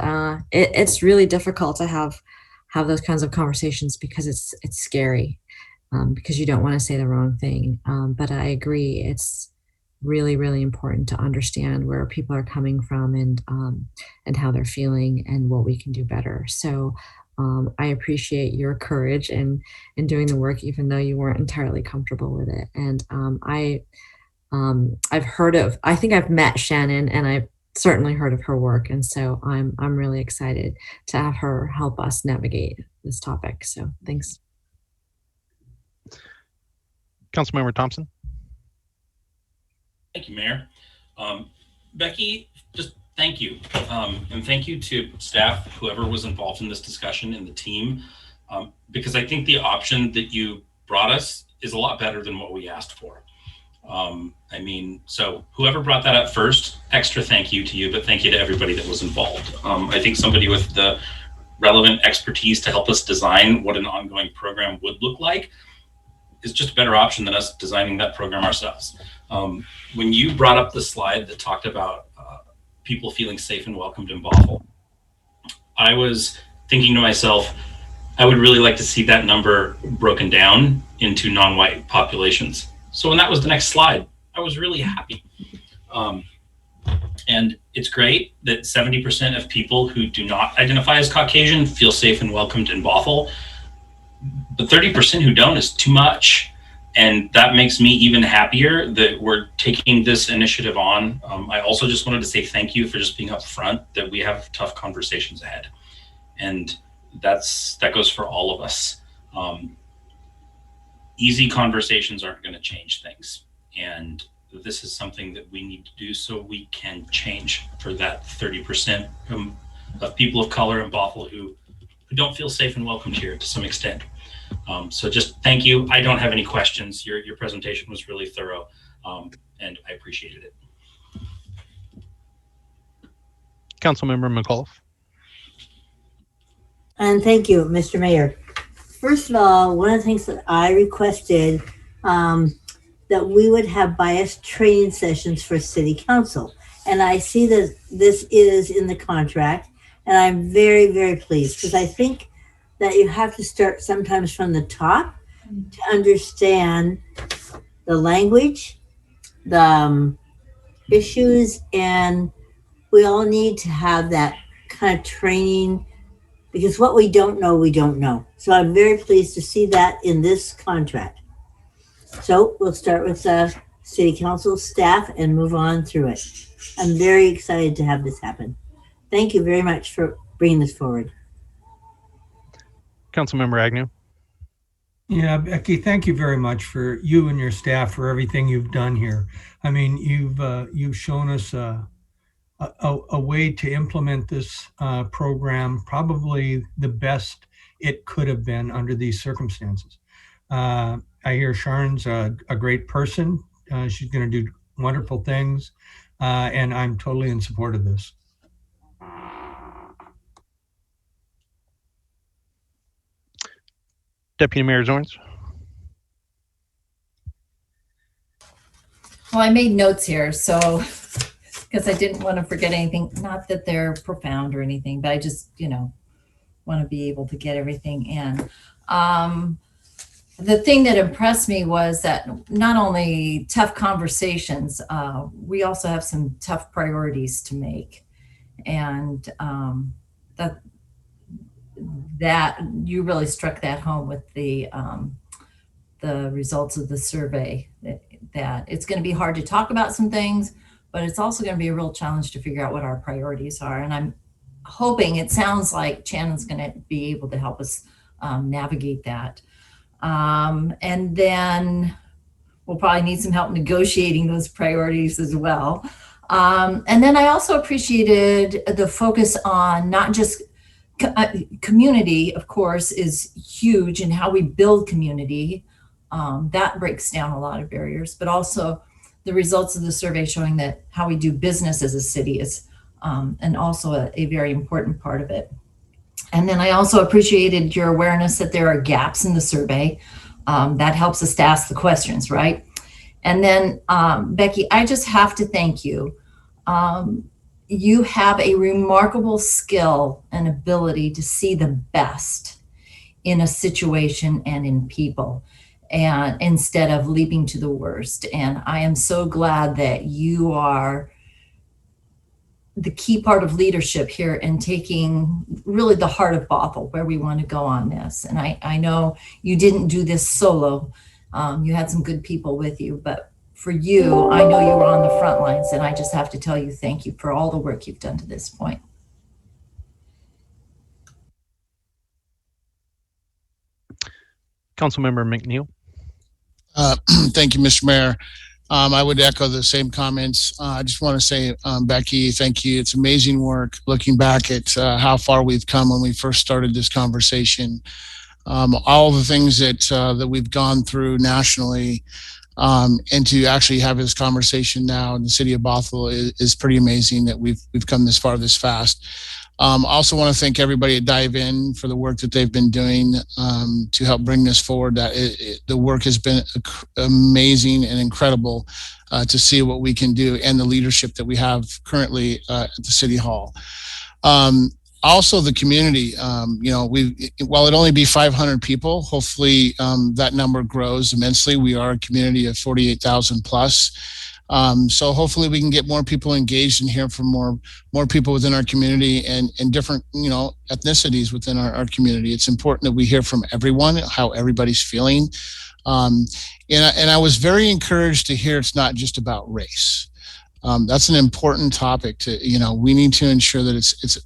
it's really difficult to have those kinds of conversations because it's scary because you don't want to say the wrong thing. But I agree, it's really, really important to understand where people are coming from and how they're feeling and what we can do better. So I appreciate your courage in doing the work, even though you weren't entirely comfortable with it. And I think I've met Shannon, and I've certainly heard of her work. And so I'm really excited to have her help us navigate this topic. So thanks. Councilmember Thompson. Thank you, Mayor. Becky, just thank you. And thank you to staff, whoever was involved in this discussion, and the team, because I think the option that you brought us is a lot better than what we asked for. So whoever brought that up first, extra thank you to you, but thank you to everybody that was involved. I think somebody with the relevant expertise to help us design what an ongoing program would look like is just a better option than us designing that program ourselves. When you brought up the slide that talked about people feeling safe and welcomed in Bothell, I was thinking to myself, I would really like to see that number broken down into non-white populations. So when that was the next slide, I was really happy. And it's great that 70% of people who do not identify as Caucasian feel safe and welcomed in Bothell. But 30% who don't is too much. And that makes me even happier that we're taking this initiative on. I also just wanted to say thank you for just being upfront that we have tough conversations ahead. And that goes for all of us. Easy conversations aren't going to change things. And this is something that we need to do so we can change for that 30% of people of color in Bothell who don't feel safe and welcomed here to some extent. So just thank you. I don't have any questions. Your presentation was really thorough, and I appreciated it. Councilmember McAuliffe. And thank you, Mr. Mayor. First of all, one of the things that I requested that we would have bias training sessions for city council. And I see that this is in the contract, and I'm very, very pleased because I think that you have to start sometimes from the top to understand the language, the issues, and we all need to have that kind of training, because what we don't know, we don't know. So I'm very pleased to see that in this contract. So we'll start with the city council staff and move on through it. I'm very excited to have this happen. Thank you very much for bringing this forward. Councilmember Agnew. Yeah, Becky, thank you very much for you and your staff for everything you've done here. I mean, you've shown us a way to implement this program, probably the best it could have been under these circumstances. I hear Sharon's a great person. She's going to do wonderful things, and I'm totally in support of this. Deputy Mayor Zorns. Well, I made notes here, so because I didn't want to forget anything. Not that they're profound or anything, but I just, want to be able to get everything in. The thing that impressed me was that not only tough conversations, we also have some tough priorities to make, and that you really struck that home with the results of the survey. That it's going to be hard to talk about some things, but it's also going to be a real challenge to figure out what our priorities are. And I'm hoping, it sounds like Shannon's going to be able to help us navigate that. And then we'll probably need some help negotiating those priorities as well. And then I also appreciated the focus on not just community, of course, is huge, and how we build community. That breaks down a lot of barriers, but also the results of the survey showing that how we do business as a city is and also a very important part of it. And then I also appreciated your awareness that there are gaps in the survey. That helps us to ask the questions, right? And then Becky, I just have to thank you. You have a remarkable skill and ability to see the best in a situation and in people, and instead of leaping to the worst. And I am so glad that you are the key part of leadership here and taking really the heart of Bothell where we want to go on this. And I know you didn't do this solo. You had some good people with you, but for you, I know you were on the front lines, and I just have to tell you thank you for all the work you've done to this point. Councilmember McNeil. Thank you, Mr. Mayor. I would echo the same comments. I just want to say, Becky, thank you. It's amazing work looking back at how far we've come when we first started this conversation. All the things that we've gone through nationally, and to actually have this conversation now in the city of Bothell is pretty amazing that we've come this far this fast. I also want to thank everybody at Dive In for the work that they've been doing to help bring this forward. The work has been amazing and incredible to see what we can do, and the leadership that we have currently at the City Hall. Also, the community, while it only be 500 people, hopefully that number grows immensely. We are a community of 48,000 plus. So hopefully we can get more people engaged and hear from more people within our community and different, ethnicities within our community. It's important that we hear from everyone, how everybody's feeling. And I was very encouraged to hear it's not just about race. That's an important topic to, we need to ensure that it's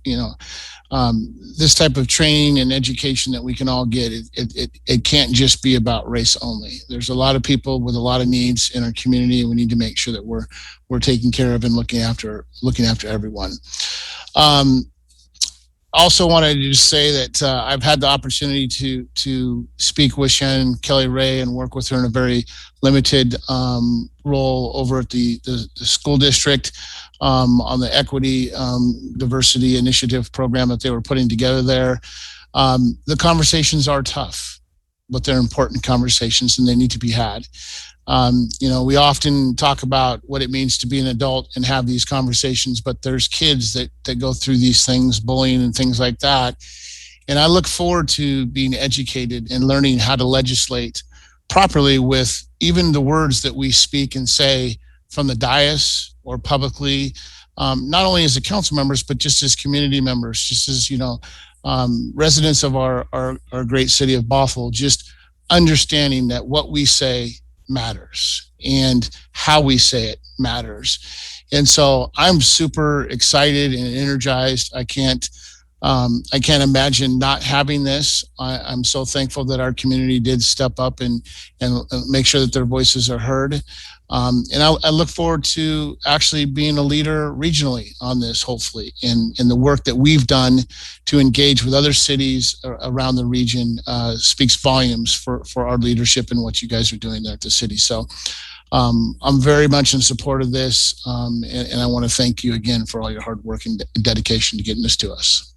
this type of training and education that we can all get, it can't just be about race only. There's a lot of people with a lot of needs in our community, and we need to make sure that we're taking care of and looking after everyone. Also wanted to just say that I've had the opportunity to speak with Shannon Kelly Ray and work with her in a very limited role over at the school district on the equity diversity initiative program that they were putting together there. The conversations are tough, but they're important conversations and they need to be had. We often talk about what it means to be an adult and have these conversations, but there's kids that go through these things, bullying and things like that. And I look forward to being educated and learning how to legislate properly with even the words that we speak and say from the dais or publicly, not only as the council members, but just as community members, just as, residents of our great city of Bothell, just understanding that what we say matters and how we say it matters. And so I'm super excited and energized. I can't imagine not having this. I'm so thankful that our community did step up and make sure that their voices are heard. And I look forward to actually being a leader regionally on this, hopefully, in the work that we've done to engage with other cities around the region speaks volumes for our leadership and what you guys are doing there at the city. So I'm very much in support of this, and I want to thank you again for all your hard work and dedication to getting this to us.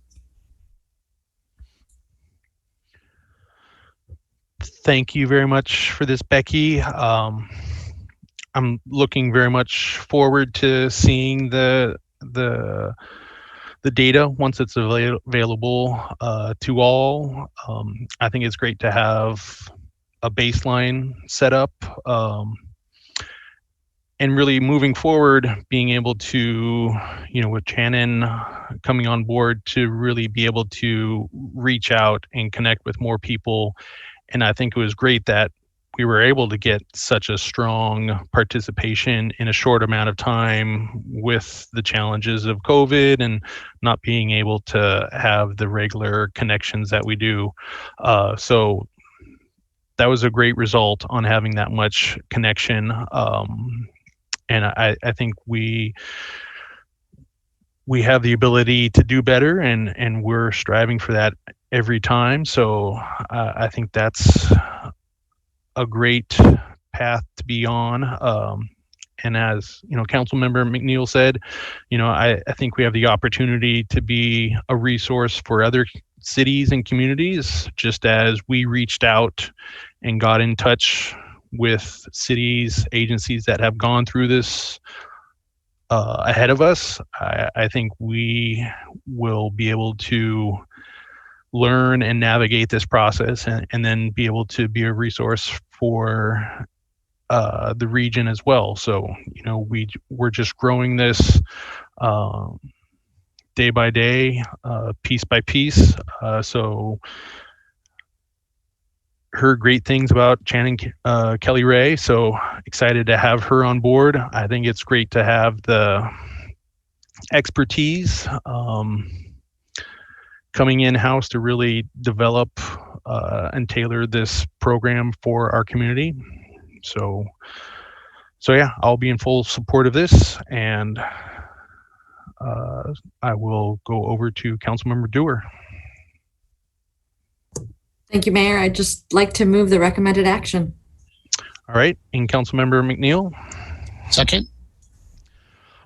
Thank you very much for this, Becky. I'm looking very much forward to seeing the data once it's available to all. I think it's great to have a baseline set up, and really moving forward, being able to, with Shannon coming on board, to really be able to reach out and connect with more people. And I think it was great that we were able to get such a strong participation in a short amount of time with the challenges of COVID and not being able to have the regular connections that we do. So that was a great result on having that much connection. And I think we have the ability to do better, and we're striving for that every time. So I think that's a great path to be on. And as Councilmember McNeil said, I think we have the opportunity to be a resource for other cities and communities, just as we reached out and got in touch with cities, agencies that have gone through this ahead of us. I think we will be able to learn and navigate this process, and then be able to be a resource for the region as well. So, we're just growing this day by day, piece by piece. So heard great things about Shannon Kelly Ray, so excited to have her on board. I think it's great to have the expertise coming in-house to really develop and tailor this program for our community. So yeah, I'll be in full support of this, and I will go over to Councilmember Dewar. Thank you, Mayor. I'd just like to move the recommended action. All right, and Councilmember McNeil? Second.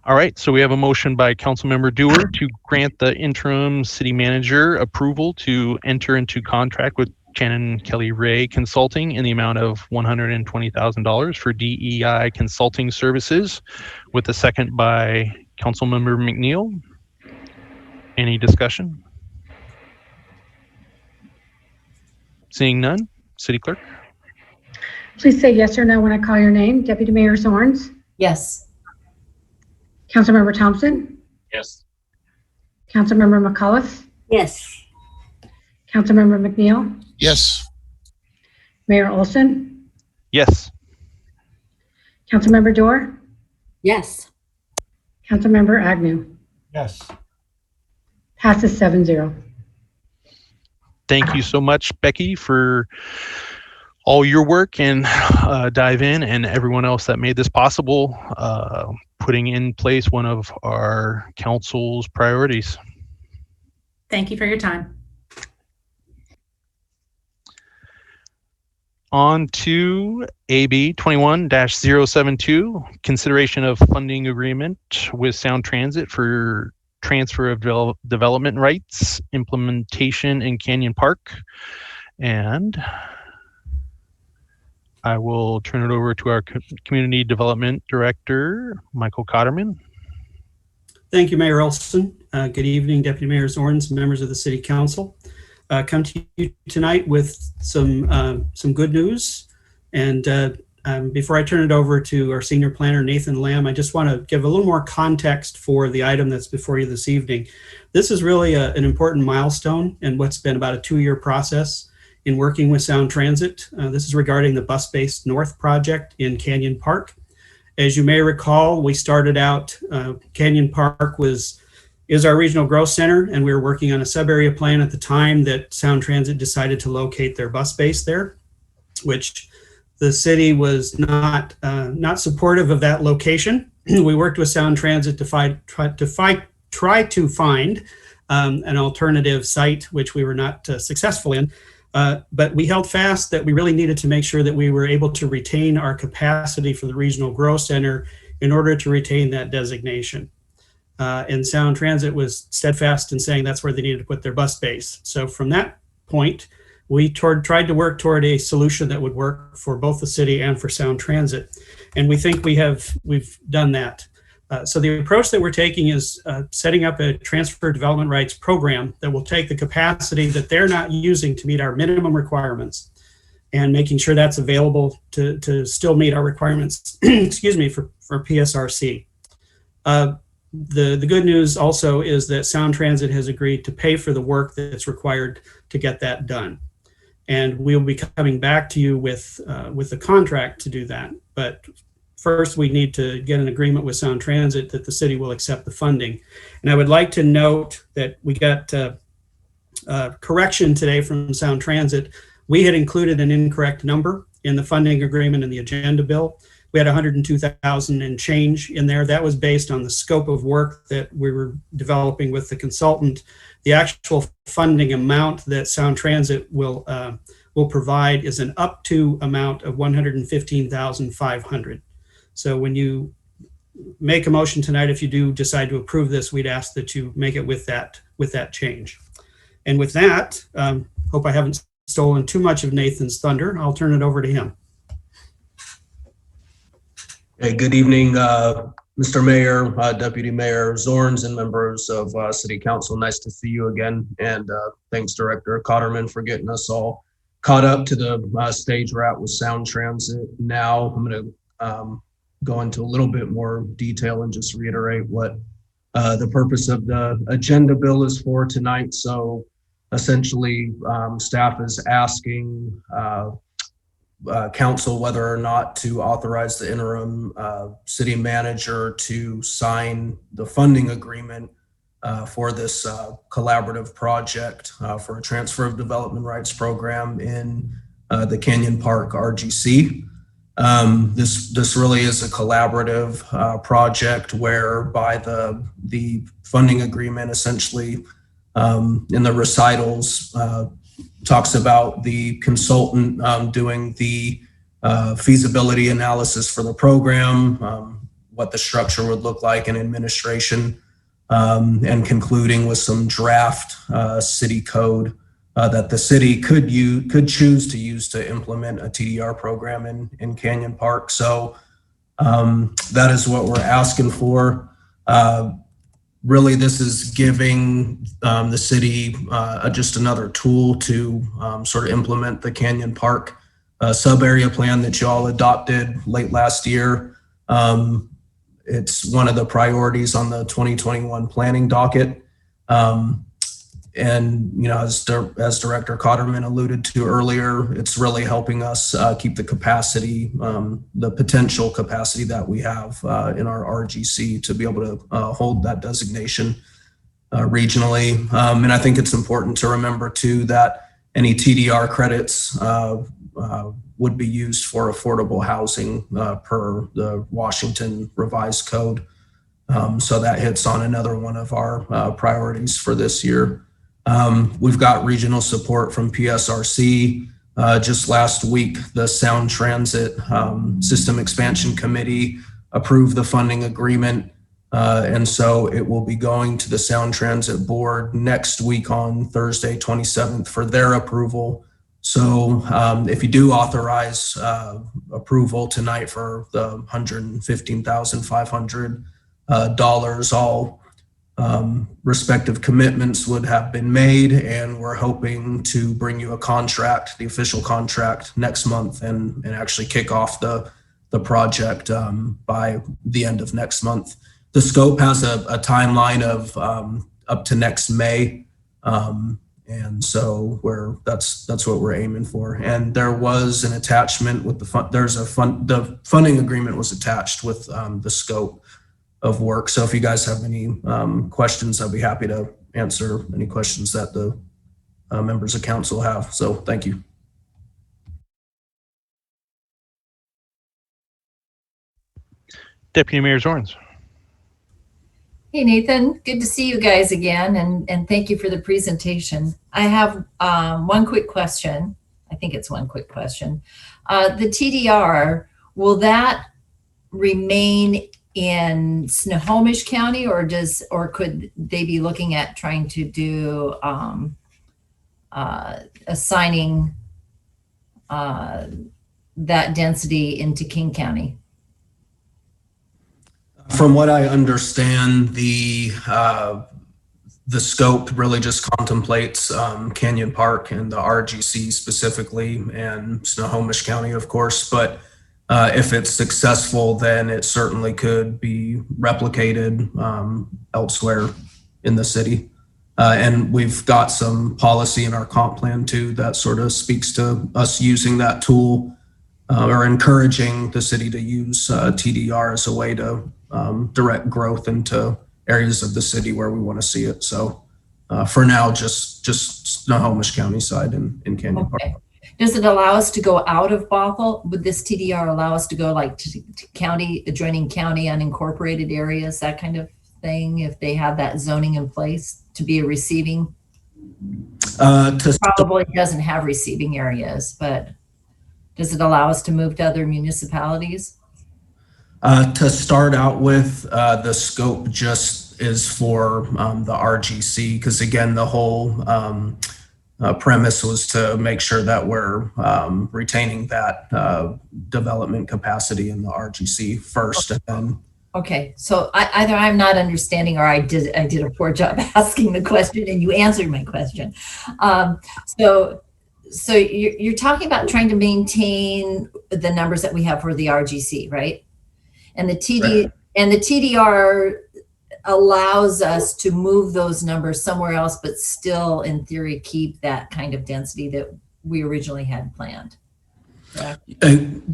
All right, so we have a motion by Councilmember Dewar to grant the interim city manager approval to enter into contract with Shannon Kelly Ray Consulting in the amount of $120,000 for DEI consulting services, with a second by Councilmember McNeil. Any discussion? Seeing none, City Clerk? Please say yes or no when I call your name. Deputy Mayor Zorns? Yes. Councilmember Thompson? Yes. Councilmember McCullough? Yes. Councilmember McNeil? Yes. Mayor Olson? Yes. Councilmember Dorr? Yes. Councilmember Agnew? Yes. Passes 7-0. Thank you so much, Becky, for all your work and dive in, and everyone else that made this possible, putting in place one of our council's priorities. Thank you for your time. On to AB 21-072, consideration of funding agreement with Sound Transit for transfer of development rights, implementation in Canyon Park. And I will turn it over to our Community Development Director, Michael Cotterman. Thank you, Mayor Olson. Good evening, Deputy Mayor Zorns, members of the City Council. come to you tonight with some good news. And before I turn it over to our senior planner, Nathan Lamb, I just want to give a little more context for the item that's before you this evening. This is really an important milestone in what's been about a 2-year process in working with Sound Transit. This is regarding the Bus-Based North project in Canyon Park. As you may recall, we started out, Canyon Park is our regional growth center, and we were working on a sub-area plan at the time that Sound Transit decided to locate their bus base there, which the city was not supportive of that location. We worked with Sound Transit to try to find an alternative site, which we were not successful in. But we held fast that we really needed to make sure that we were able to retain our capacity for the regional growth center in order to retain that designation. And Sound Transit was steadfast in saying that's where they needed to put their bus base. So from that point, we tried to work toward a solution that would work for both the city and for Sound Transit. And we think we've done that. So the approach that we're taking is setting up a transfer development rights program that will take the capacity that they're not using to meet our minimum requirements and making sure that's available to still meet our requirements, excuse me, for PSRC. The good news also is that Sound Transit has agreed to pay for the work that's required to get that done. And we'll be coming back to you with the contract to do that. But first, we need to get an agreement with Sound Transit that the city will accept the funding. And I would like to note that we got correction today from Sound Transit. We had included an incorrect number in the funding agreement in the agenda bill. We had 102,000 and change in there. That was based on the scope of work that we were developing with the consultant. The actual funding amount that Sound Transit will provide is an up to amount of 115,500. So when you make a motion tonight, if you do decide to approve this, we'd ask that you make it with that change. And with that, hope I haven't stolen too much of Nathan's thunder. I'll turn it over to him. Hey, good evening, Mr. Mayor, Deputy Mayor Zorns, and members of City Council. Nice to see you again. And thanks, Director Cotterman, for getting us all caught up to the stage we're at with Sound Transit. Now I'm going to go into a little bit more detail and just reiterate what the purpose of the agenda bill is for tonight. So essentially, staff is asking council whether or not to authorize the interim city manager to sign the funding agreement for this collaborative project for a transfer of development rights program in the Canyon Park RGC. This really is a collaborative project whereby the funding agreement essentially in the recitals talks about the consultant doing the feasibility analysis for the program, what the structure would look like in administration, and concluding with some draft city code that the city could choose to use to implement a TDR program in Canyon Park. So that is what we're asking for. Really, this is giving the city just another tool to sort of implement the Canyon Park sub-area plan that you all adopted late last year. It's one of the priorities on the 2021 planning docket. And, you know, as Director Cotterman alluded to earlier, it's really helping us keep the capacity, the potential capacity that we have in our RGC to be able to hold that designation regionally. And I think it's important to remember too that any TDR credits would be used for affordable housing per the Washington Revised Code. So that hits on another one of our priorities for this year. We've got regional support from PSRC. Just last week, the Sound Transit System Expansion Committee approved the funding agreement. And so it will be going to the Sound Transit Board next week on Thursday, 27th for their approval. So if you do authorize approval tonight for the $115,500, I'll respective commitments would have been made, and we're hoping to bring you a contract, the official contract, next month, and actually kick off the project by the end of next month. The scope has a timeline of up to next May, and so that's what we're aiming for. And there was an attachment with the funding agreement was attached with the scope of work. So if you guys have any questions, I'd be happy to answer any questions that the members of council have. So thank you. Deputy Mayor Zorns. Hey, Nathan, good to see you guys again, and thank you for the presentation. I have one quick question. I think it's one quick question. The TDR, will that remain in Snohomish County, or could they be looking at trying to do assigning that density into King County? From what I understand, the scope really just contemplates Canyon Park and the RGC specifically, and Snohomish County, of course. But if it's successful, then it certainly could be replicated elsewhere in the city. And we've got some policy in our comp plan too that sort of speaks to us using that tool or encouraging the city to use TDR as a way to direct growth into areas of the city where we want to see it. So for now, just Snohomish County side in Canyon Park. Does it allow us to go out of Bothell? Would this TDR allow us to go like to county, adjoining county unincorporated areas, that kind of thing, if they have that zoning in place to be a receiving? Probably doesn't have receiving areas, but does it allow us to move to other municipalities? To start out with, the scope just is for the RGC, because again, the whole premise was to make sure that we're retaining that development capacity in the RGC first. And then okay, so either I'm not understanding, or I did a poor job asking the question and you answered my question. So you're talking about trying to maintain the numbers that we have for the RGC, right? And the TDR allows us to move those numbers somewhere else, but still, in theory, keep that kind of density that we originally had planned. Correct?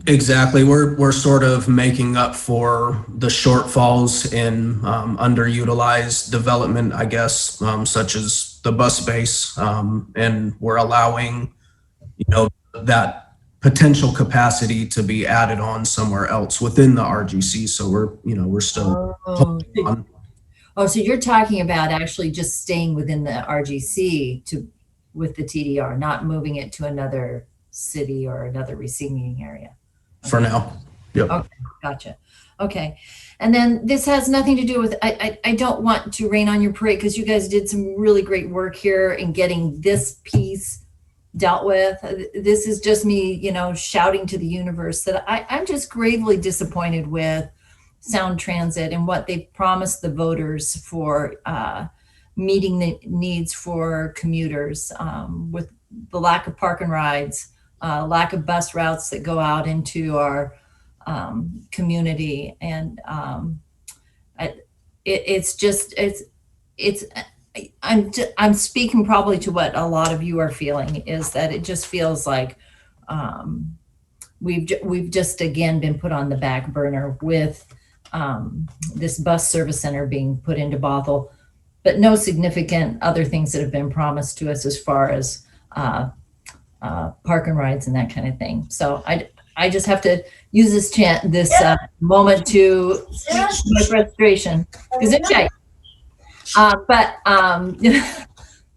Exactly. We're sort of making up for the shortfalls in underutilized development, I guess, such as the bus base, and we're allowing, that potential capacity to be added on somewhere else within the RGC. So we're still. So you're talking about actually just staying within the RGC with the TDR, not moving it to another city or another receiving area. Okay. For now. Yep. Okay, gotcha. Okay. And then this has nothing to do with, I don't want to rain on your parade, because you guys did some really great work here in getting this piece dealt with. This is just me, shouting to the universe that I'm just gravely disappointed with Sound Transit and what they've promised the voters for meeting the needs for commuters, with the lack of park and rides, lack of bus routes that go out into our community. And I'm speaking probably to what a lot of you are feeling, is that it just feels like we've just again been put on the back burner with this bus service center being put into Bothell, but no significant other things that have been promised to us as far as park and rides and that kind of thing. So I just have to use this moment to speak my frustration, because it's okay.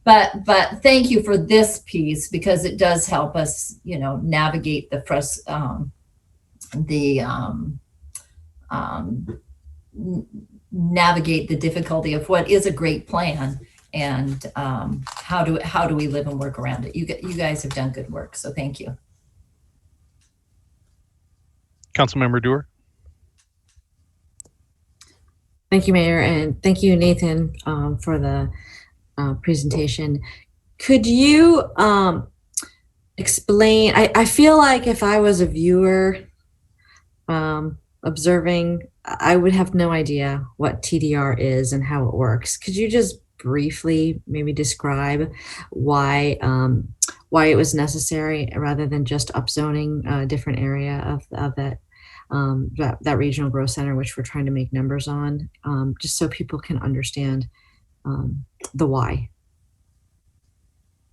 But thank you for this piece, because it does help us, navigate navigate the difficulty of what is a great plan, and how do we live and work around it. You guys have done good work, so thank you. Councilmember Dewar. Thank you, Mayor, and thank you, Nathan, for the presentation. Could you explain? I feel like if I was a viewer observing, I would have no idea what TDR is and how it works. Could you just briefly maybe describe why it was necessary rather than just upzoning a different area of that regional growth center, which we're trying to make numbers on, just so people can understand the why?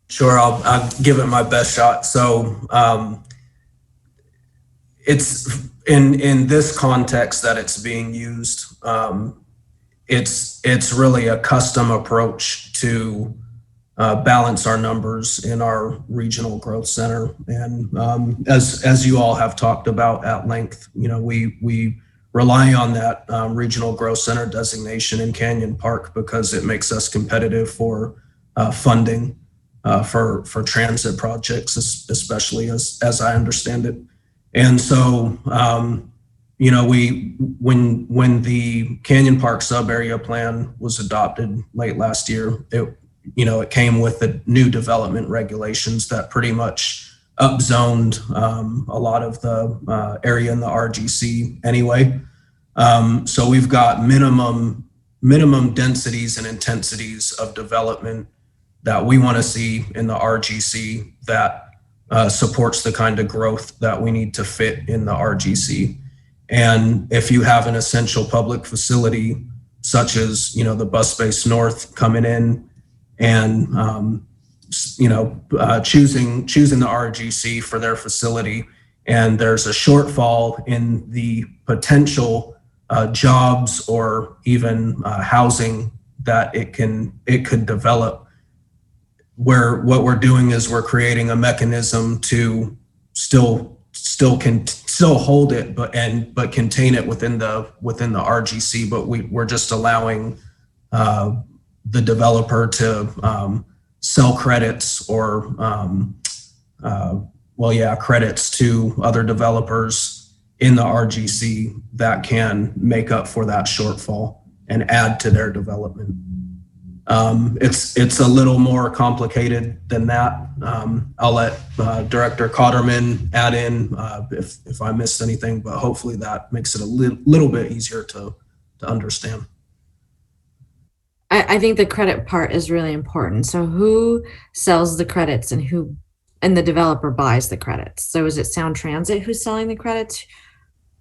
Sure, I'll give it my best shot. So it's in this context that it's being used. It's really a custom approach to balance our numbers in our regional growth center. And as you all have talked about at length, we rely on that regional growth center designation in Canyon Park because it makes us competitive for funding for transit projects, especially as I understand it. And so, when the Canyon Park sub-area plan was adopted late last year, it came with the new development regulations that pretty much upzoned a lot of the area in the RGC anyway. So we've got minimum densities and intensities of development that we want to see in the RGC that supports the kind of growth that we need to fit in the RGC. And if you have an essential public facility, such as, the Bus Space North coming in and, choosing the RGC for their facility, and there's a shortfall in the potential jobs or even housing that it could develop, where what we're doing is we're creating a mechanism to still hold it, but contain it within the RGC. But we're just allowing the developer to sell credits or credits to other developers in the RGC that can make up for that shortfall and add to their development. It's a little more complicated than that. I'll let Director Cotterman add in if I missed anything, but hopefully that makes it a little bit easier to understand. I think the credit part is really important. So who sells the credits and the developer buys the credits? So is it Sound Transit who's selling the credits?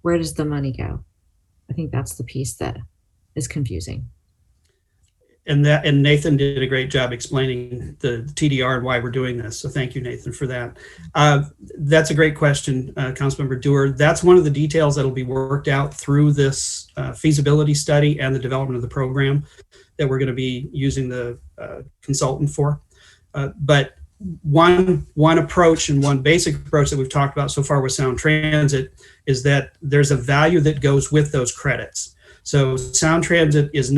Where does the money go? I think that's the piece that is confusing. And Nathan did a great job explaining the TDR and why we're doing this. So thank you, Nathan, for that. That's a great question, Councilmember Dewar. That's one of the details that'll be worked out through this feasibility study and the development of the program that we're going to be using the consultant for. But one approach and one basic approach that we've talked about so far with Sound Transit is that there's a value that goes with those credits. So Sound Transit is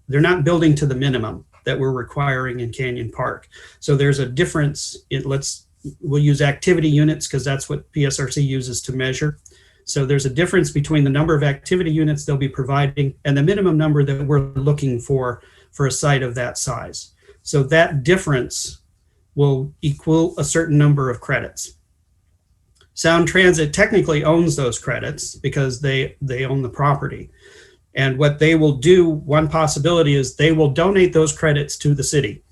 they're not building to the minimum that we're requiring in Canyon Park. So there's a difference. We'll use activity units because that's what PSRC uses to measure. So there's a difference between the number of activity units they'll be providing and the minimum number that we're looking for a site of that size. So that difference will equal a certain number of credits. Sound Transit technically owns those credits because they own the property. And what they will do, one possibility is they will donate those credits to the city.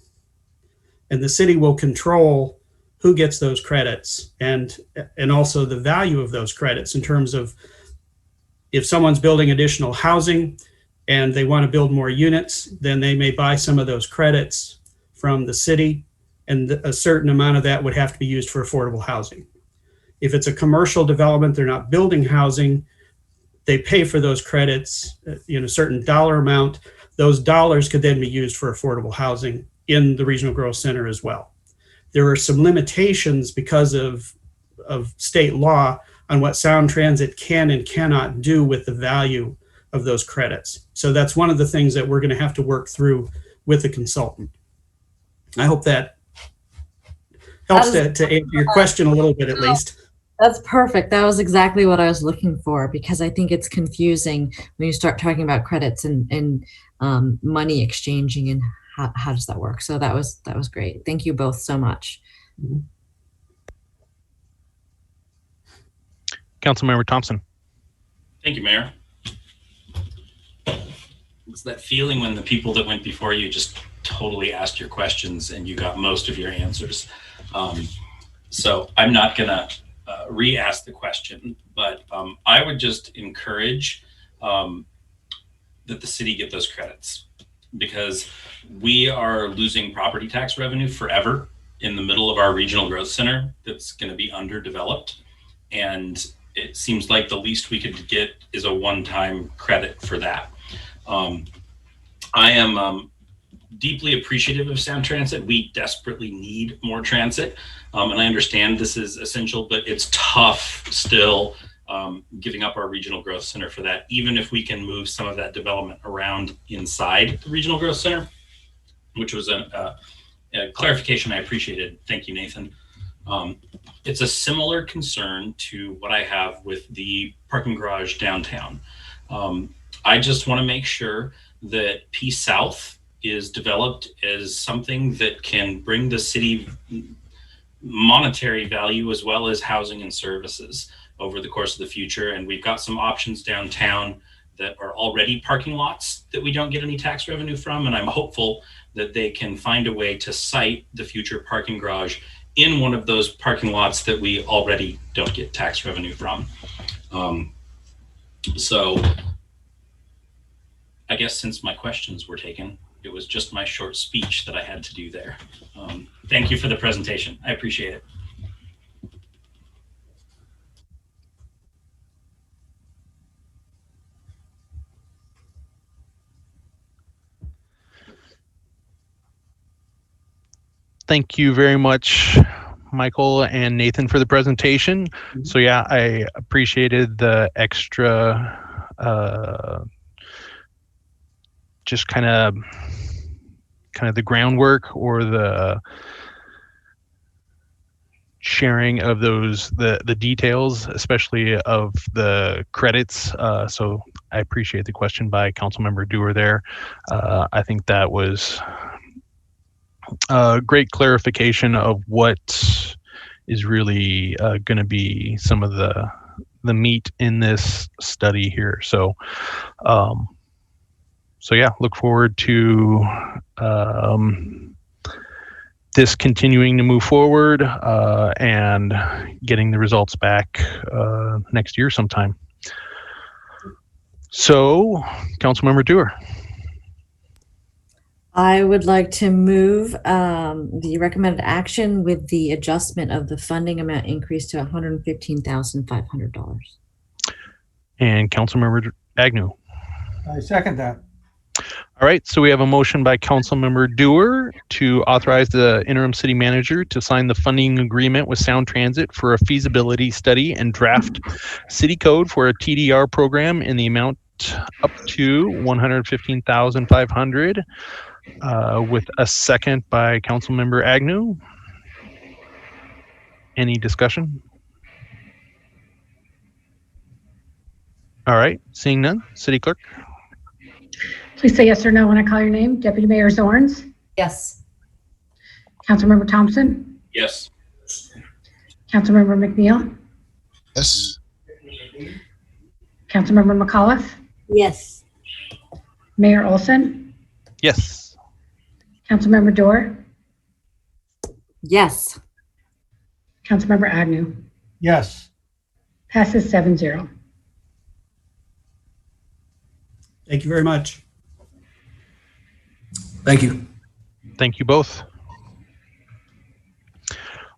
And the city will control who gets those credits and also the value of those credits in terms of if someone's building additional housing and they want to build more units, then they may buy some of those credits from the city, and a certain amount of that would have to be used for affordable housing. If it's a commercial development, they're not building housing, they pay for those credits, a certain dollar amount. Those dollars could then be used for affordable housing in the regional growth center as well. There are some limitations because of state law on what Sound Transit can and cannot do with the value of those credits. So that's one of the things that we're going to have to work through with the consultant. I hope that helps to answer your question a little bit at least. That's perfect. That was exactly what I was looking for, because I think it's confusing when you start talking about credits and money exchanging and how does that work. So that was great. Thank you both so much. Councilmember Thompson. Thank you, Mayor. It's that feeling when the people that went before you just totally asked your questions and you got most of your answers. So I'm not gonna re-ask the question, but I would just encourage that the city get those credits, because we are losing property tax revenue forever in the middle of our regional growth center that's going to be underdeveloped. And it seems like the least we could get is a one-time credit for that. I am deeply appreciative of Sound Transit. We desperately need more transit. And I understand this is essential, but it's tough still giving up our regional growth center for that, even if we can move some of that development around inside the regional growth center, which was a clarification I appreciated. Thank you, Nathan. It's a similar concern to what I have with the parking garage downtown. I just want to make sure that P South is developed as something that can bring the city monetary value as well as housing and services over the course of the future. And we've got some options downtown that are already parking lots that we don't get any tax revenue from. And I'm hopeful that they can find a way to site the future parking garage in one of those parking lots that we already don't get tax revenue from. So I guess since my questions were taken, it was just my short speech that I had to do there. Thank you for the presentation. I appreciate it. Thank you very much, Michael and Nathan, for the presentation. So yeah, I appreciated the extra just kind of the groundwork or the sharing of the details, especially of the credits. So I appreciate the question by Councilmember Dewar there. I think that was a great clarification of what is really going to be some of the meat in this study here. So so yeah, look forward to this continuing to move forward and getting the results back next year sometime. So, Councilmember Dewar. I would like to move the recommended action with the adjustment of the funding amount increase to $115,500. And Councilmember Agnew. I second that. All right, so we have a motion by Councilmember Dewar to authorize the interim city manager to sign the funding agreement with Sound Transit for a feasibility study and draft city code for a TDR program in the amount up to $115,500, with a second by Councilmember Agnew. Any discussion? All right, seeing none, City Clerk. Please say yes or no when I call your name. Deputy Mayor Zorns? Yes. Councilmember Thompson? Yes. Councilmember McNeil? Yes. Councilmember McAuliffe? Yes. Mayor Olson? Yes. Councilmember Dewar? Yes. Councilmember Agnew? Yes. Passes 7-0. Thank you very much. Thank you. Thank you both.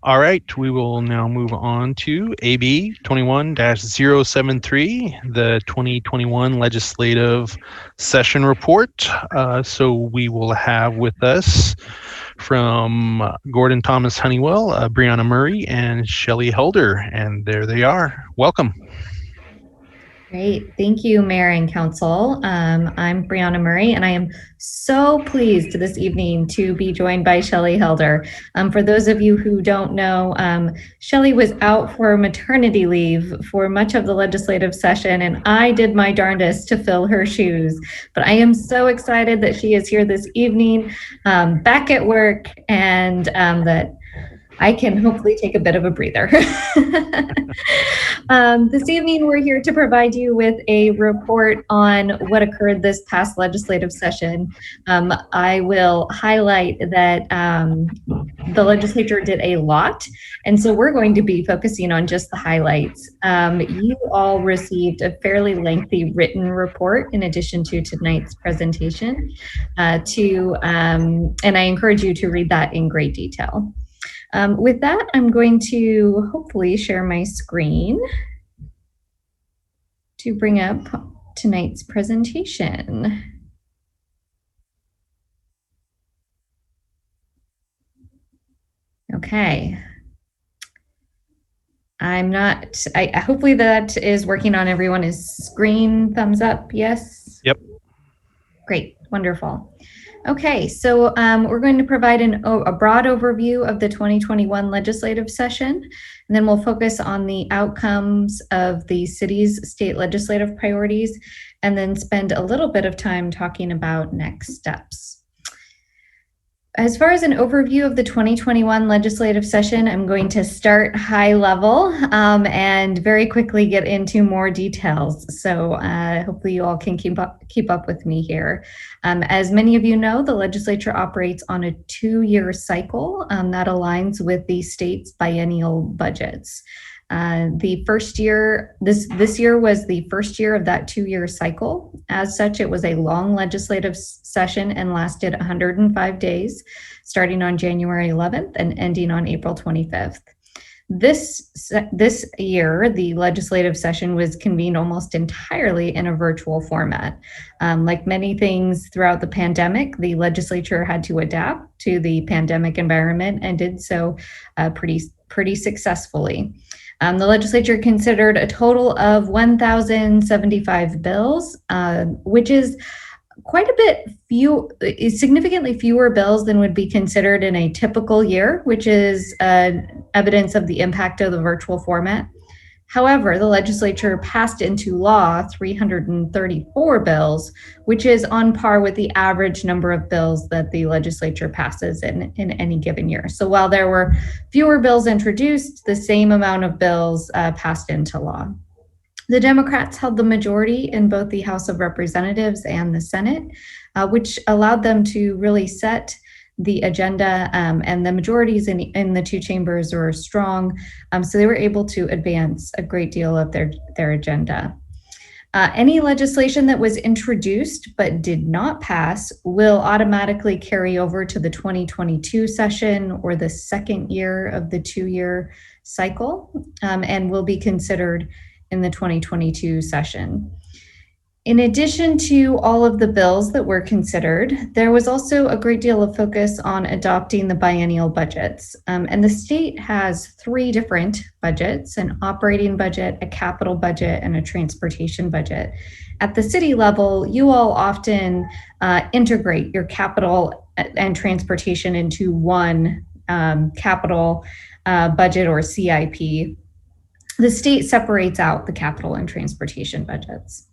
All right, we will now move on to AB 21-073, the 2021 legislative session report. So we will have with us from Gordon Thomas Honeywell, Brianna Murray, and Shelley Helder, and there they are. Welcome. Great. Thank you, Mayor and Council. I'm Brianna Murray, and I am so pleased this evening to be joined by Shelley Helder. For those of you who don't know, Shelley was out for maternity leave for much of the legislative session, and I did my darndest to fill her shoes. But I am so excited that she is here this evening, back at work, and that I can hopefully take a bit of a breather. This evening, we're here to provide you with a report on what occurred this past legislative session. I will highlight that the legislature did a lot, and so we're going to be focusing on just the highlights. You all received a fairly lengthy written report in addition to tonight's presentation, and I encourage you to read that in great detail. With that, I'm going to hopefully share my screen to bring up tonight's presentation. Okay. Hopefully that is working on everyone's screen. Thumbs up, yes? Yep. Great, wonderful. Okay, so we're going to provide a broad overview of the 2021 legislative session, and then we'll focus on the outcomes of the city's state legislative priorities, and then spend a little bit of time talking about next steps. As far as an overview of the 2021 legislative session, I'm going to start high level and very quickly get into more details. So hopefully you all can keep up with me here. As many of you know, the legislature operates on a 2-year cycle that aligns with the state's biennial budgets. The first year, this year was the first year of that 2-year cycle. As such, it was a long legislative session and lasted 105 days, starting on January 11th and ending on April 25th. This year, the legislative session was convened almost entirely in a virtual format. Like many things throughout the pandemic, the legislature had to adapt to the pandemic environment and did so pretty successfly. The legislature considered a total of 1,075 bills, which is quite a bit significantly fewer bills than would be considered in a typical year, which is evidence of the impact of the virtual format. However, the legislature passed into law 334 bills, which is on par with the average number of bills that the legislature passes in any given year. So while there were fewer bills introduced, the same amount of bills passed into law. The Democrats held the majority in both the House of Representatives and the Senate, which allowed them to really set the agenda, and the majorities in the two chambers were strong, so they were able to advance a great deal of their agenda. Any legislation that was introduced but did not pass will automatically carry over to the 2022 session or the second year of the 2-year cycle, and will be considered in the 2022 session. In addition to all of the bills that were considered, there was also a great deal of focus on adopting the biennial budgets. And the state has 3 different budgets: an operating budget, a capital budget, and a transportation budget. At the city level, you all often integrate your capital and transportation into one capital budget or CIP. The state separates out the capital and transportation budgets.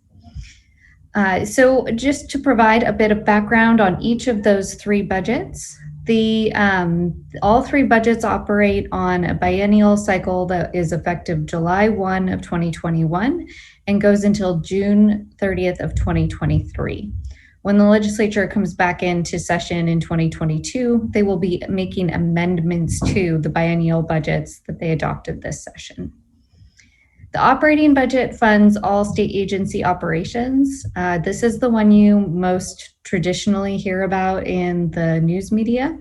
So just to provide a bit of background on each of those 3 budgets, all 3 budgets operate on a biennial cycle that is effective July 1 of 2021 and goes until June 30th of 2023. When the legislature comes back into session in 2022, they will be making amendments to the biennial budgets that they adopted this session. The operating budget funds all state agency operations. This is the one you most traditionally hear about in the news media.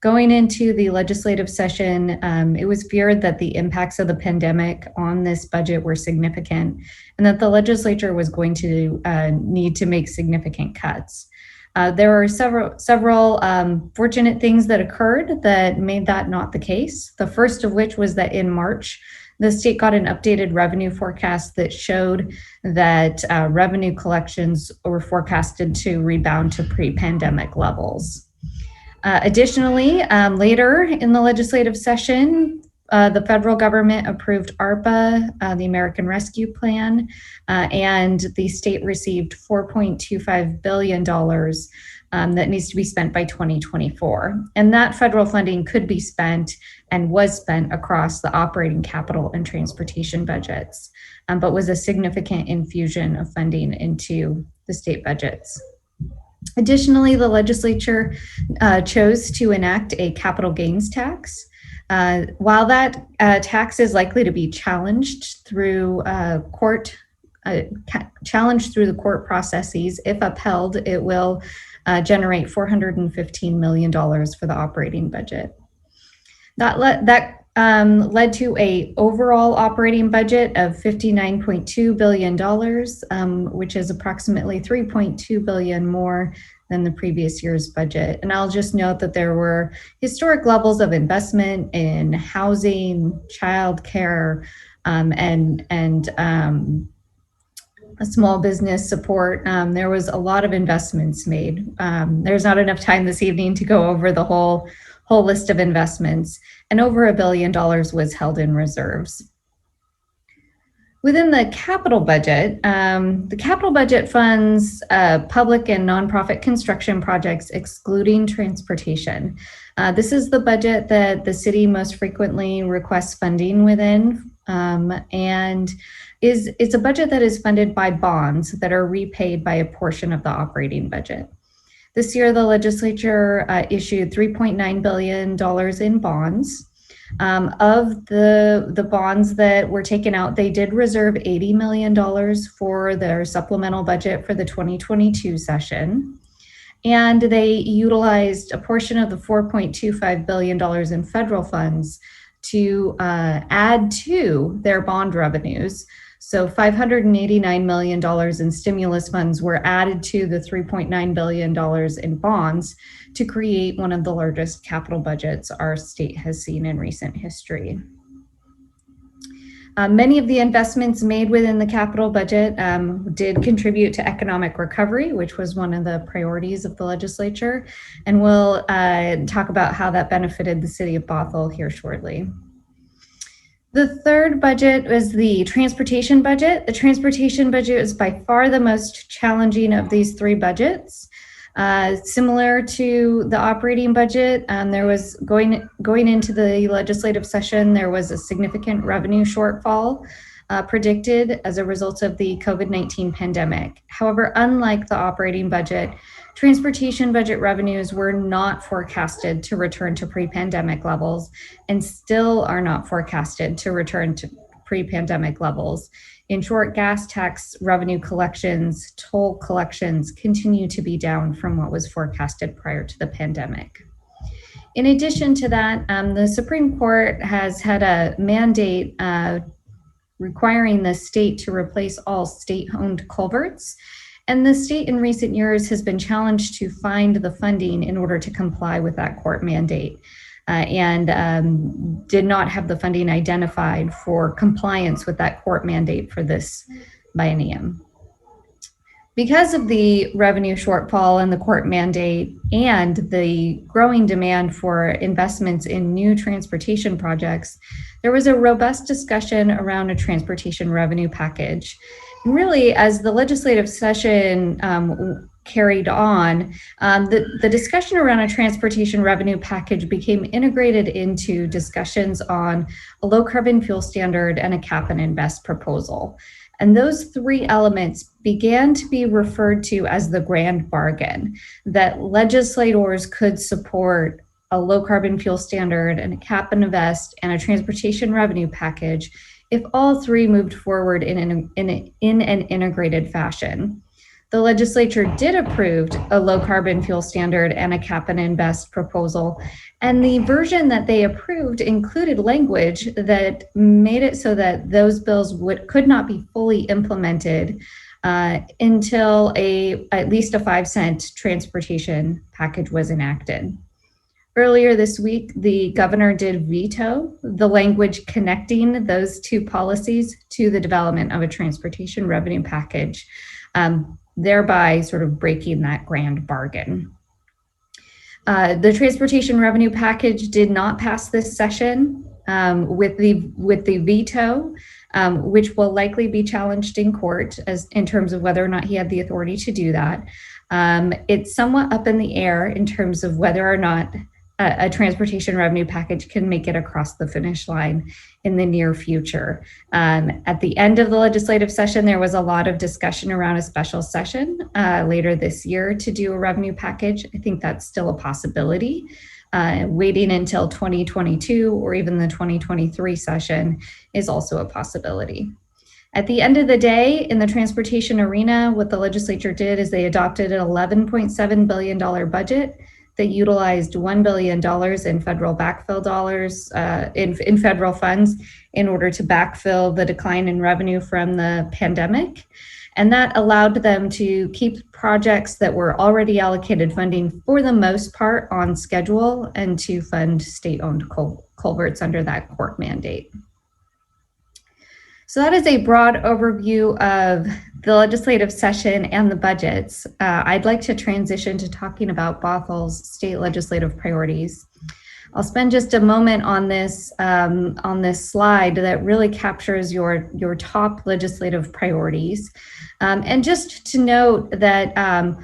Going into the legislative session, it was feared that the impacts of the pandemic on this budget were significant and that the legislature was going to need to make significant cuts. There were several fortunate things that occurred that made that not the case. The first of which was that in March, the state got an updated revenue forecast that showed that revenue collections were forecasted to rebound to pre-pandemic levels. Additionally, later in the legislative session, the federal government approved ARPA, the American Rescue Plan, and the state received $4.25 billion that needs to be spent by 2024. And that federal funding could be spent and was spent across the operating, capital, and transportation budgets, but was a significant infusion of funding into the state budgets. Additionally, the legislature chose to enact a capital gains tax. While that tax is likely to be challenged through the court processes, if upheld, it will generate $415 million for the operating budget. That led to a overall operating budget of $59.2 billion, which is approximately $3.2 billion more than the previous year's budget. And I'll just note that there were historic levels of investment in housing, childcare, and small business support. There was a lot of investments made. There's not enough time this evening to go over the whole list of investments, and over $1 billion was held in reserves. Within the capital budget funds public and nonprofit construction projects excluding transportation. This is the budget that the city most frequently requests funding within, and it's a budget that is funded by bonds that are repaid by a portion of the operating budget. This year, the legislature issued $3.9 billion in bonds. Of the bonds that were taken out, they did reserve $80 million for their supplemental budget for the 2022 session. And they utilized a portion of the $4.25 billion in federal funds to add to their bond revenues. So $589 million in stimulus funds were added to the $3.9 billion in bonds to create one of the largest capital budgets our state has seen in recent history. Many of the investments made within the capital budget did contribute to economic recovery, which was one of the priorities of the legislature. And we'll talk about how that benefited the city of Bothell here shortly. The third budget was the transportation budget. The transportation budget is by far the most challenging of these three budgets. Similar to the operating budget, there was going into the legislative session, there was a significant revenue shortfall predicted as a result of the COVID-19 pandemic. However, unlike the operating budget, transportation budget revenues were not forecasted to return to pre-pandemic levels and still are not forecasted to return to pre-pandemic levels. In short, gas tax revenue collections, toll collections continue to be down from what was forecasted prior to the pandemic. In addition to that, the Supreme Court has had a mandate requiring the state to replace all state-owned culverts. And the state in recent years has been challenged to find the funding in order to comply with that court mandate and did not have the funding identified for compliance with that court mandate for this biennium. Because of the revenue shortfall and the court mandate and the growing demand for investments in new transportation projects, there was a robust discussion around a transportation revenue package. And really, as the legislative session carried on, the discussion around a transportation revenue package became integrated into discussions on a low carbon fuel standard and a cap and invest proposal. And those three elements began to be referred to as the grand bargain, that legislators could support a low carbon fuel standard and a cap and invest and a transportation revenue package if all three moved forward in an integrated fashion. The legislature did approve a low carbon fuel standard and a cap and invest proposal. And the version that they approved included language that made it so that those bills could not be fully implemented until at least a 5-cent transportation package was enacted. Earlier this week, the governor did veto the language connecting those two policies to the development of a transportation revenue package, thereby sort of breaking that grand bargain. The transportation revenue package did not pass this session with the veto, which will likely be challenged in court in terms of whether or not he had the authority to do that. It's somewhat up in the air in terms of whether or not a transportation revenue package can make it across the finish line in the near future. At the end of the legislative session, there was a lot of discussion around a special session later this year to do a revenue package. I think that's still a possibility. Waiting until 2022 or even the 2023 session is also a possibility. At the end of the day, in the transportation arena, what the legislature did is they adopted an $11.7 billion budget that utilized $1 billion in federal backfill dollars, in federal funds, in order to backfill the decline in revenue from the pandemic. And that allowed them to keep projects that were already allocated funding for the most part on schedule and to fund state-owned culverts under that court mandate. So that is a broad overview of the legislative session and the budgets. I'd like to transition to talking about Bothell's state legislative priorities. I'll spend just a moment on this slide that really captures your top legislative priorities. And just to note that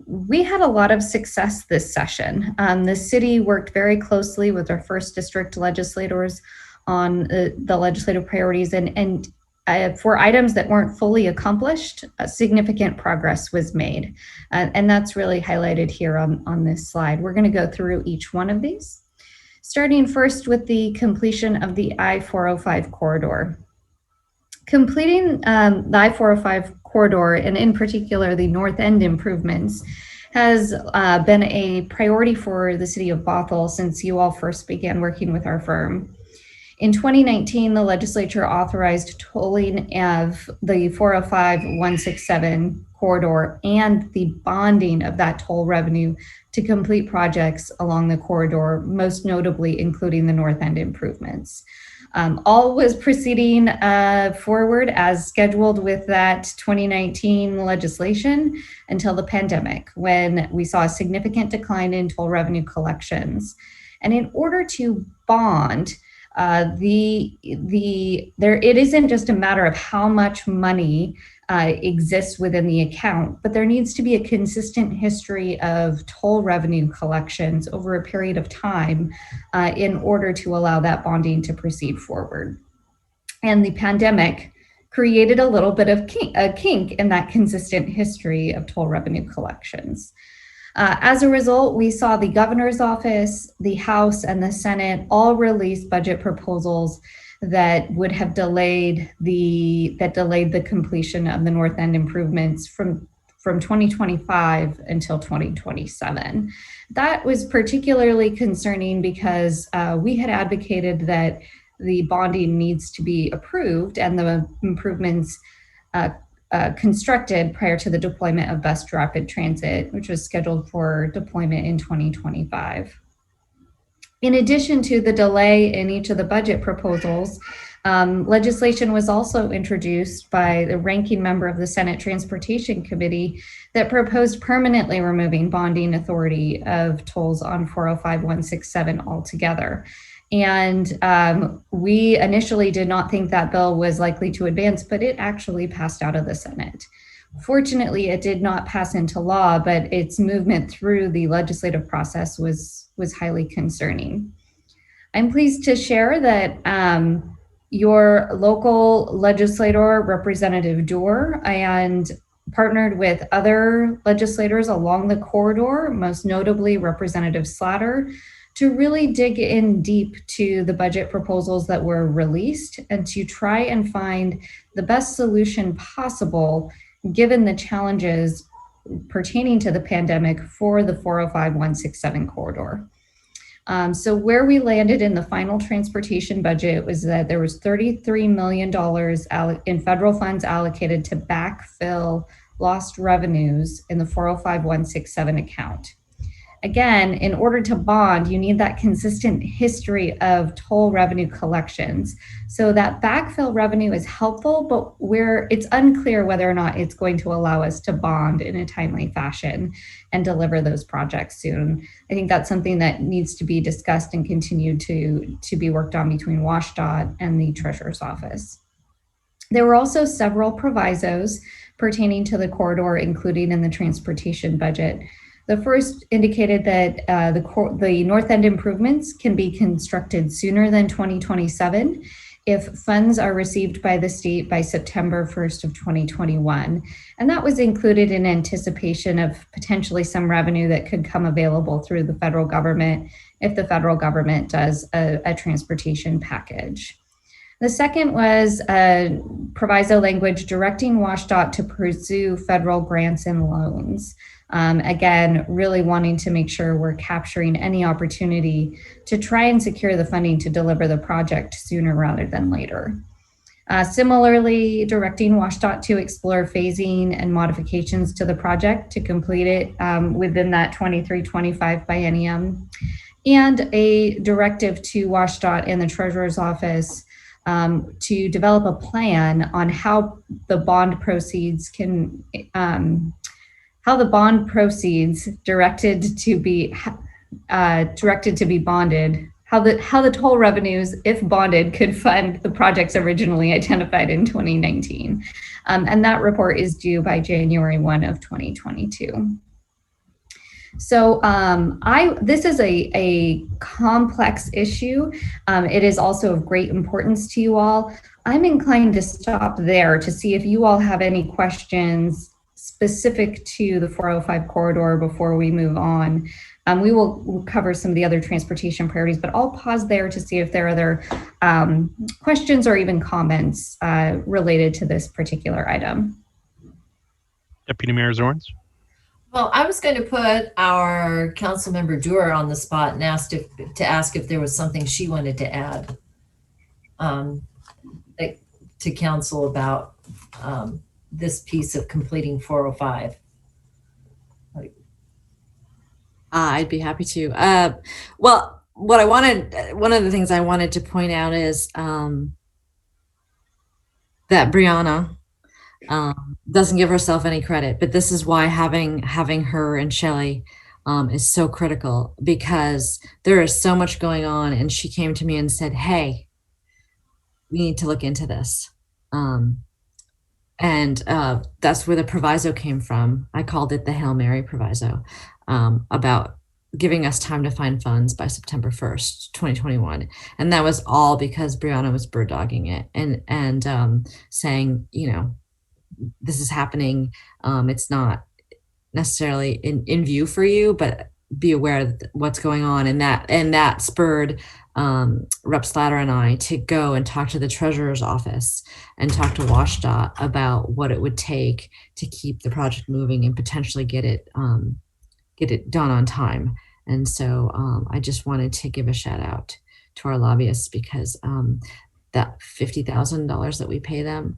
we had a lot of success this session. The city worked very closely with our first district legislators on the legislative priorities, and for items that weren't fully accomplished, significant progress was made. And that's really highlighted here on this slide. We're going to go through each one of these, starting first with the completion of the I-405 corridor. Completing the I-405 corridor, and in particular the North End improvements, has been a priority for the city of Bothell since you all first began working with our firm. In 2019, the legislature authorized tolling of the 405-167 corridor and the bonding of that toll revenue to complete projects along the corridor, most notably including the North End improvements. All was proceeding forward as scheduled with that 2019 legislation until the pandemic, when we saw a significant decline in toll revenue collections. And in order to bond, it isn't just a matter of how much money exists within the account, but there needs to be a consistent history of toll revenue collections over a period of time in order to allow that bonding to proceed forward. And the pandemic created a little bit of a kink in that consistent history of toll revenue collections. As a result, we saw the governor's office, the House, and the Senate all release budget proposals that would have delayed the completion of the North End improvements from 2025 until 2027. That was particularly concerning because we had advocated that the bonding needs to be approved and the improvements constructed prior to the deployment of Best Rapid Transit, which was scheduled for deployment in 2025. In addition to the delay in each of the budget proposals, legislation was also introduced by the ranking member of the Senate Transportation Committee that proposed permanently removing bonding authority of tolls on 405-167 altogether. And we initially did not think that bill was likely to advance, but it actually passed out of the Senate. Fortunately, it did not pass into law, but its movement through the legislative process was highly concerning. I'm pleased to share that your local legislator, Representative Doerr, and partnered with other legislators along the corridor, most notably Representative Slatter, to really dig in deep to the budget proposals that were released and to try and find the best solution possible given the challenges pertaining to the pandemic for the 405-167 corridor. So where we landed in the final transportation budget was that there was $33 million in federal funds allocated to backfill lost revenues in the 405-167 account. Again, in order to bond, you need that consistent history of toll revenue collections. So that backfill revenue is helpful, but it's unclear whether or not it's going to allow us to bond in a timely fashion and deliver those projects soon. I think that's something that needs to be discussed and continued to be worked on between WashDOT and the Treasurer's Office. There were also several provisos pertaining to the corridor, including in the transportation budget. The first indicated that the North End improvements can be constructed sooner than 2027 if funds are received by the state by September 1st of 2021. And that was included in anticipation of potentially some revenue that could come available through the federal government if the federal government does a transportation package. The second was proviso language directing WashDOT to pursue federal grants and loans. Again, really wanting to make sure we're capturing any opportunity to try and secure the funding to deliver the project sooner rather than later. Similarly, directing WashDOT to explore phasing and modifications to the project to complete it within that 23-25 biennium, and a directive to WashDOT and the Treasurer's Office to develop a plan on how the bond proceeds can directed to be bonded, how the toll revenues, if bonded, could fund the projects originally identified in 2019. And that report is due by January 1 of 2022. So this is a complex issue. It is also of great importance to you all. I'm inclined to stop there to see if you all have any questions specific to the 405 corridor before we move on. We'll cover some of the other transportation priorities, but I'll pause there to see if there are other questions or even comments related to this particular item. Deputy Mayor Zorns. Well, I was going to put our council member Dewar on the spot and ask if there was something she wanted to add to council about this piece of completing 405. I'd be happy to. Well, one of the things I wanted to point out is that Brianna doesn't give herself any credit, but this is why having her and Shelley is so critical, because there is so much going on. And she came to me and said, hey, we need to look into this. And that's where the proviso came from. I called it the Hail Mary proviso, about giving us time to find funds by September 1st, 2021. And that was all because Brianna was bird dogging it and saying, this is happening. It's not necessarily in view for you, but be aware of what's going on. And that spurred Rep. Slatter and I to go and talk to the Treasurer's Office and talk to WashDOT about what it would take to keep the project moving and potentially get it done on time. And so I just wanted to give a shout out to our lobbyists, because that $50,000 that we pay them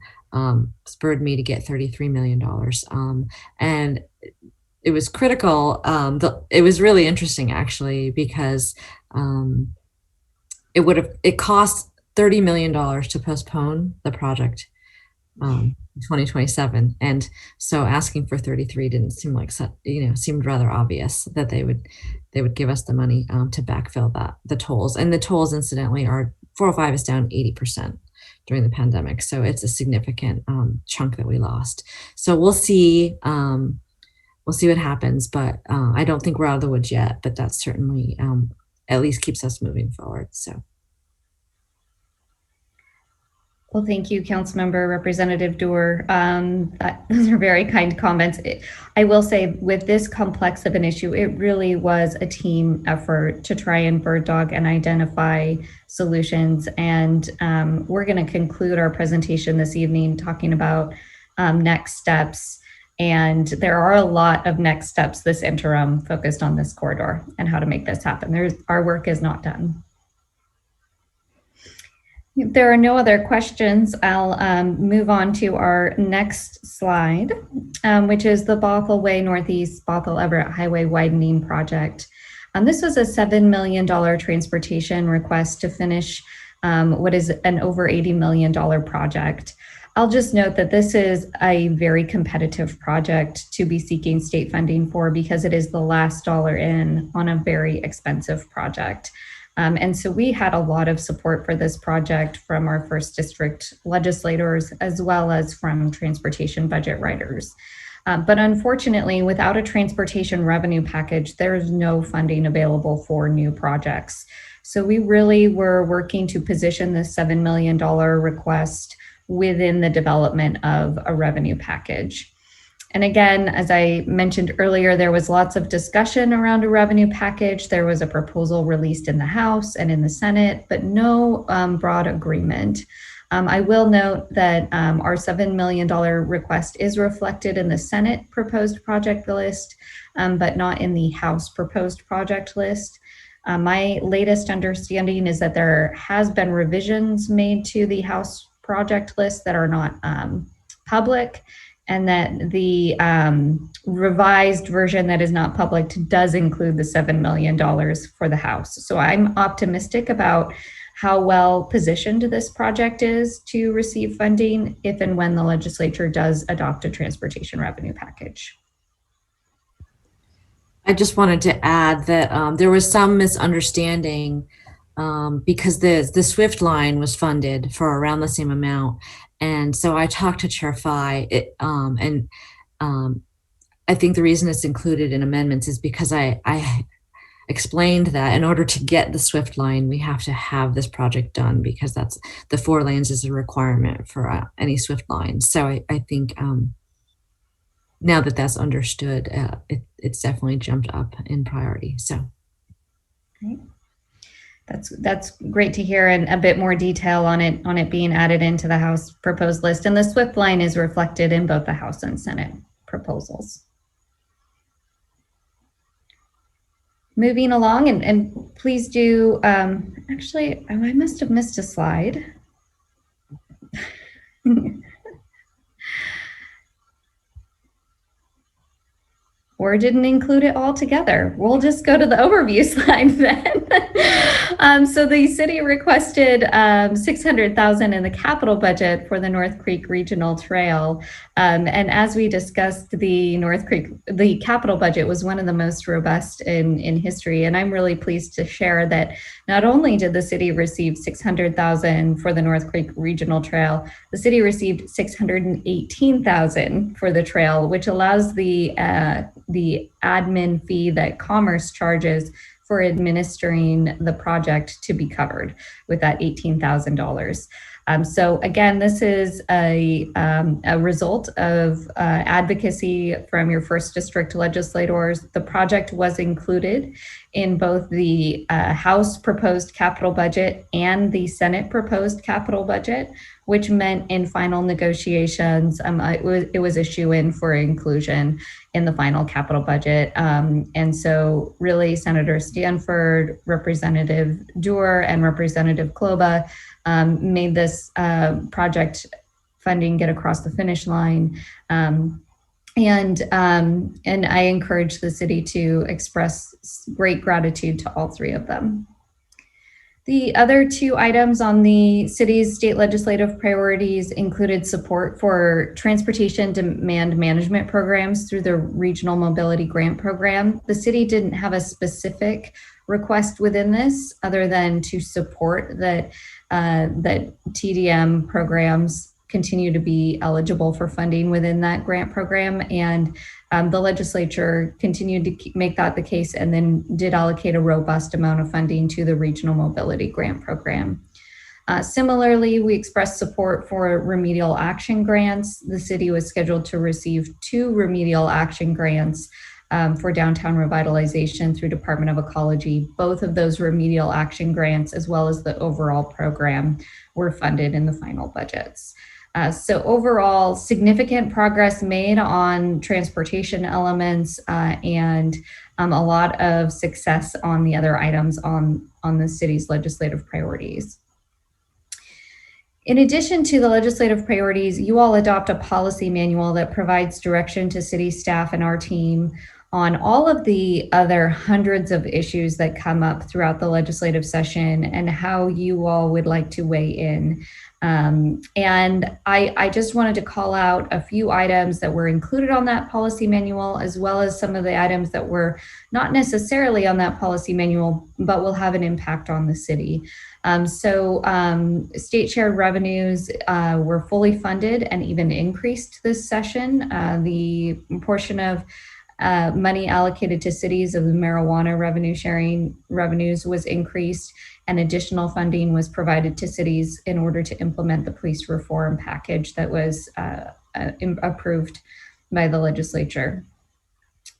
spurred me to get $33 million. And it was critical. It was really interesting, actually, because it cost $30 million to postpone the project 2027, and so asking for 33 didn't seem like seemed rather obvious that they would give us the money to backfill the tolls. And the tolls, incidentally, are 405 is down 80% during the pandemic, so it's a significant chunk that we lost. So we'll see what happens, but I don't think we're out of the woods yet, but that certainly at least keeps us moving forward. So. Well, thank you, Councilmember Representative Dewar. Those are very kind comments. I will say, with this complex of an issue, it really was a team effort to try and bird dog and identify solutions. And we're going to conclude our presentation this evening talking about next steps. And there are a lot of next steps this interim focused on this corridor and how to make this happen. Our work is not done. If there are no other questions, I'll move on to our next slide, which is the Bothell Way Northeast Bothell Everett Highway Widening Project. This was a $7 million transportation request to finish what is an over $80 million project. I'll just note that this is a very competitive project to be seeking state funding for because it is the last dollar in on a very expensive project. And so we had a lot of support for this project from our first district legislators, as well as from transportation budget writers. But unfortunately, without a transportation revenue package, there is no funding available for new projects. So we really were working to position this $7 million request within the development of a revenue package. And again, as I mentioned earlier, there was lots of discussion around a revenue package. There was a proposal released in the House and in the Senate, but no broad agreement. I will note that our $7 million request is reflected in the Senate proposed project list, but not in the House proposed project list. My latest understanding is that there has been revisions made to the House project list that are not public, and that the revised version that is not public does include the $7 million for the House. So I'm optimistic about how well positioned this project is to receive funding if and when the legislature does adopt a transportation revenue package. I just wanted to add that there was some misunderstanding because the SWIFT line was funded for around the same amount. And so I talked to Chair Fye, and I think the reason it's included in amendments is because I explained that in order to get the SWIFT line, we have to have this project done because that's the 4 lanes is a requirement for any SWIFT line. So I think now that that's understood, it's definitely jumped up in priority. So. Great. That's great to hear, and a bit more detail on it being added into the House proposed list. And the SWIFT line is reflected in both the House and Senate proposals. Moving along, and please do, actually, I must have missed a slide. Or didn't include it all together. We'll just go to the overview slide then. So the city requested $600,000 in the capital budget for the North Creek Regional Trail. And as we discussed, the capital budget was one of the most robust in history. And I'm really pleased to share that not only did the city receive $600,000 for the North Creek Regional Trail, the city received $618,000 for the trail, which allows the admin fee that Commerce charges for administering the project to be covered with that $18,000. So again, this is a result of advocacy from your first district legislators. The project was included in both the House proposed capital budget and the Senate proposed capital budget, which meant in final negotiations, it was a shoo-in for inclusion in the final capital budget. And so really Senator Stanford, Representative Doer, and Representative Kloba made this project funding get across the finish line. And I encourage the city to express great gratitude to all 3 of them. The other 2 items on the city's state legislative priorities included support for transportation demand management programs through the Regional Mobility Grant Program. The city didn't have a specific request within this other than to support that TDM programs continue to be eligible for funding within that grant program. And the legislature continued to make that the case and then did allocate a robust amount of funding to the Regional Mobility Grant Program. Similarly, we expressed support for remedial action grants. The city was scheduled to receive 2 remedial action grants for downtown revitalization through Department of Ecology. Both of those remedial action grants, as well as the overall program, were funded in the final budgets. So overall, significant progress made on transportation elements and a lot of success on the other items on the city's legislative priorities. In addition to the legislative priorities, you all adopt a policy manual that provides direction to city staff and our team on all of the other hundreds of issues that come up throughout the legislative session and how you all would like to weigh in. And I just wanted to call out a few items that were included on that policy manual, as well as some of the items that were not necessarily on that policy manual, but will have an impact on the city. State shared revenues were fully funded and even increased this session. The portion of money allocated to cities of the marijuana revenue sharing revenues was increased, and additional funding was provided to cities in order to implement the police reform package that was approved by the legislature.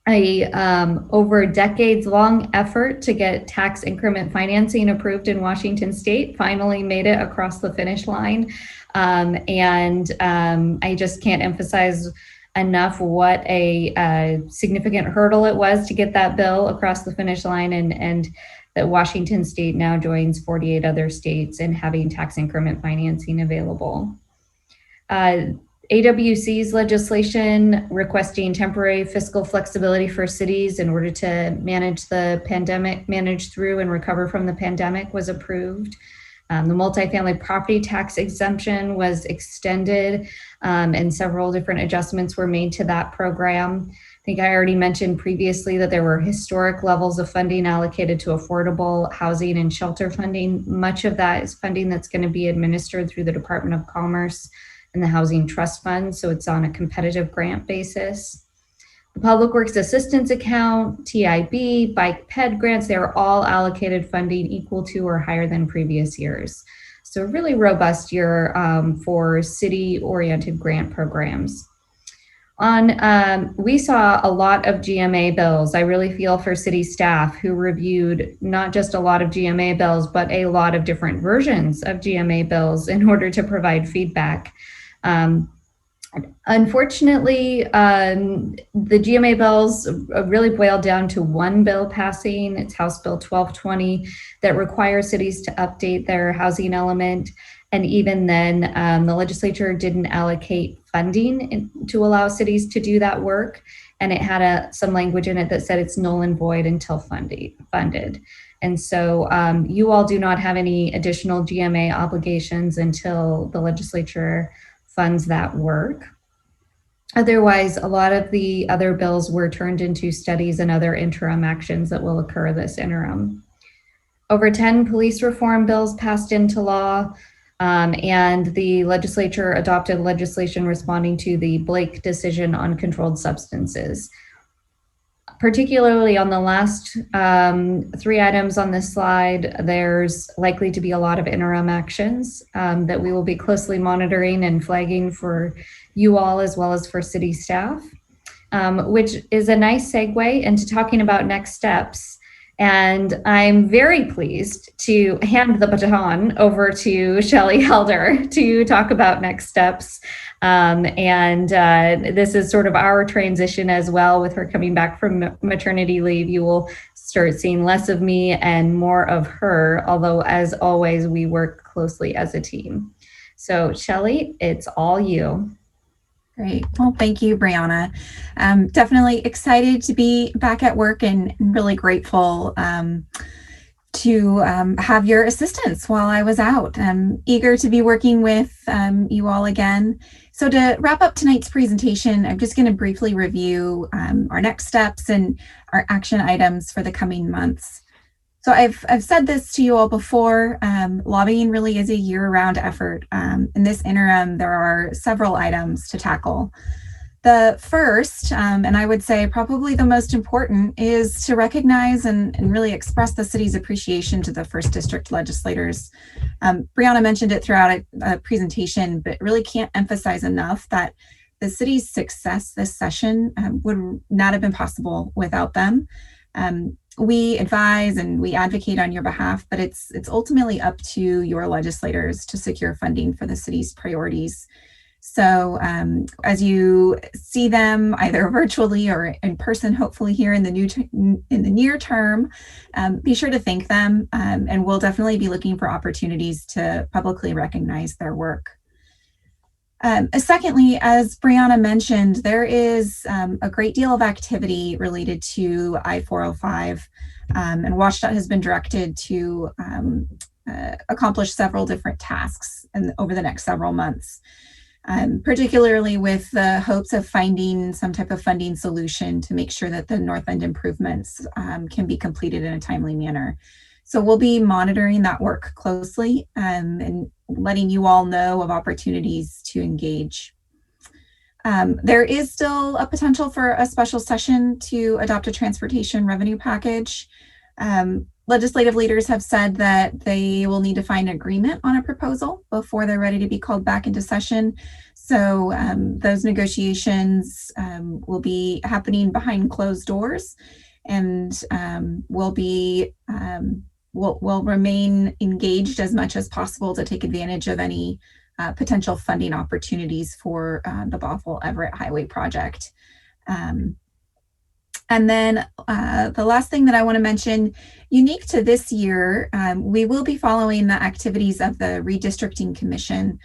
Over decades long effort to get tax increment financing approved in Washington state finally made it across the finish line. I just can't emphasize enough what a significant hurdle it was to get that bill across the finish line, and that Washington state now joins 48 other states in having tax increment financing available. AWC's legislation requesting temporary fiscal flexibility for cities in order to manage the pandemic, manage through and recover from the pandemic was approved. The multifamily property tax exemption was extended, and several different adjustments were made to that program. I think I already mentioned previously that there were historic levels of funding allocated to affordable housing and shelter funding. Much of that is funding that's going to be administered through the Department of Commerce and the Housing Trust Fund, so it's on a competitive grant basis. The Public Works Assistance Account, TIB, Bike Ped grants, they're all allocated funding equal to or higher than previous years. So a really robust year for city-oriented grant programs. We saw a lot of GMA bills. I really feel for city staff who reviewed not just a lot of GMA bills, but a lot of different versions of GMA bills in order to provide feedback. Unfortunately, the GMA bills really boiled down to one bill passing. It's House Bill 1220 that requires cities to update their housing element. And even then, the legislature didn't allocate funding to allow cities to do that work. And it had some language in it that said it's null and void until funded. And so you all do not have any additional GMA obligations until the legislature funds that work. Otherwise, a lot of the other bills were turned into studies and other interim actions that will occur this interim. Over 10 police reform bills passed into law, and the legislature adopted legislation responding to the Blake decision on controlled substances. Particularly on the last three items on this slide, there's likely to be a lot of interim actions that we will be closely monitoring and flagging for you all as well as for city staff, which is a nice segue into talking about next steps. And I'm very pleased to hand the baton over to Shelley Helder to talk about next steps. This is sort of our transition as well. With her coming back from maternity leave, you will start seeing less of me and more of her, although as always, we work closely as a team. So Shelley, it's all you. Great. Well, thank you, Brianna. Definitely excited to be back at work and really grateful to have your assistance while I was out. I'm eager to be working with you all again. So to wrap up tonight's presentation, I'm just going to briefly review our next steps and our action items for the coming months. So I've said this to you all before, lobbying really is a year-round effort. In this interim, there are several items to tackle. The first, and I would say probably the most important, is to recognize and really express the city's appreciation to the First District legislators. Brianna mentioned it throughout a presentation, but really can't emphasize enough that the city's success this session would not have been possible without them. We advise and we advocate on your behalf, but it's ultimately up to your legislators to secure funding for the city's priorities. So as you see them either virtually or in person, hopefully here in the near term, be sure to thank them, and we'll definitely be looking for opportunities to publicly recognize their work. Secondly, as Brianna mentioned, there is a great deal of activity related to I-405, and WashDOT has been directed to accomplish several different tasks over the next several months, particularly with the hopes of finding some type of funding solution to make sure that the North End improvements can be completed in a timely manner. So we'll be monitoring that work closely and letting you all know of opportunities to engage. There is still a potential for a special session to adopt a transportation revenue package. Legislative leaders have said that they will need to find agreement on a proposal before they're ready to be called back into session. So those negotiations will be happening behind closed doors, and we'll remain engaged as much as possible to take advantage of any potential funding opportunities for the Bothell Everett Highway project. And then the last thing that I want to mention, unique to this year, we will be following the activities of the Redistricting Commission.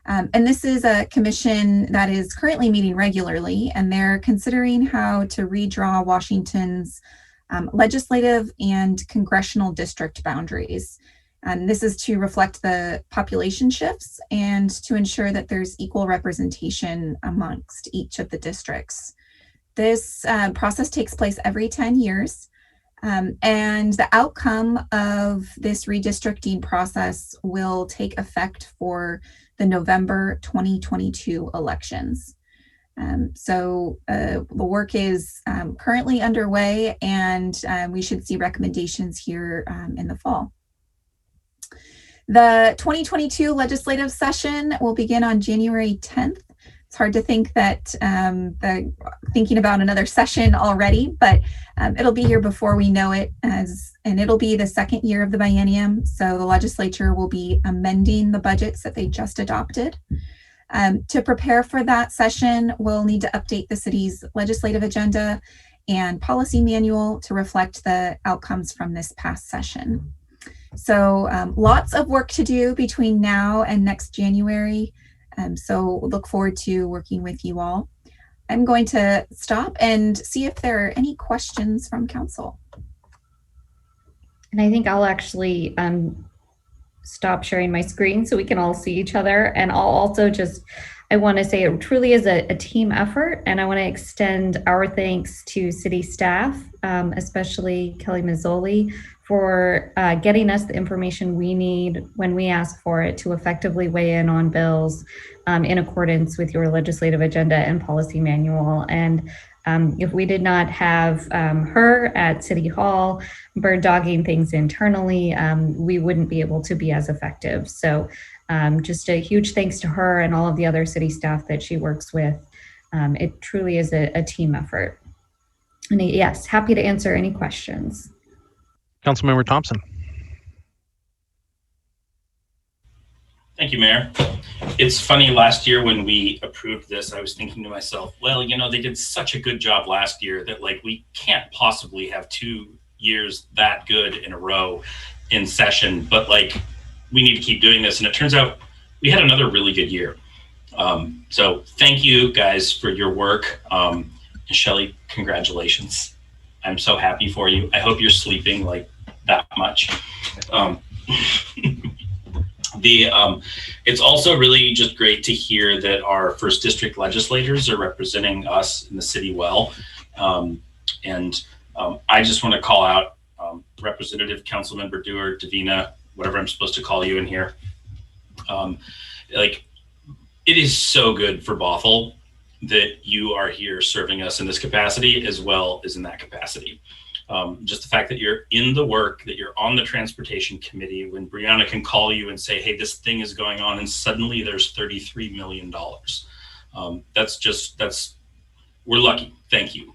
And this is a commission that is currently meeting regularly, and they're considering how to redraw Washington's legislative and congressional district boundaries. And this is to reflect the population shifts and to ensure that there's equal representation amongst each of the districts. This process takes place every 10 years. And the outcome of this redistricting process will take effect for the November 2022 elections. So the work is currently underway, and we should see recommendations here in the fall. The 2022 legislative session will begin on January 10th. It's hard to think that thinking about another session already, but it'll be here before we know it, and it'll be the second year of the biennium. So the legislature will be amending the budgets that they just adopted. To prepare for that session, we'll need to update the city's legislative agenda and policy manual to reflect the outcomes from this past session. So lots of work to do between now and next January. So look forward to working with you all. I'm going to stop and see if there are any questions from council. And I think I'll actually stop sharing my screen so we can all see each other. And I'll also I want to say it truly is a team effort, and I want to extend our thanks to city staff, especially Kelly Mazzoli, for getting us the information we need when we ask for it to effectively weigh in on bills in accordance with your legislative agenda and policy manual. And if we did not have her at City Hall bird dogging things internally, we wouldn't be able to be as effective. So just a huge thanks to her and all of the other city staff that she works with. It truly is a team effort. And yes, happy to answer any questions. Councilmember Thompson. Thank you, Mayor. It's funny, last year when we approved this, I was thinking to myself, well, you know, they did such a good job last year that like we can't possibly have 2 years that good in a row in session, but like we need to keep doing this. And it turns out we had another really good year. So thank you guys for your work. And Shelley, congratulations. I'm so happy for you. I hope you're sleeping like that much. It's also really just great to hear that our first district legislators are representing us in the city well. I just want to call out Representative Councilmember Dewar, Davina, whatever I'm supposed to call you in here. Like, it is so good for Bothell that you are here serving us in this capacity as well as in that capacity. Just the fact that you're in the work, that you're on the transportation committee, when Brianna can call you and say, hey, this thing is going on, and suddenly there's $33 million. We're lucky. Thank you.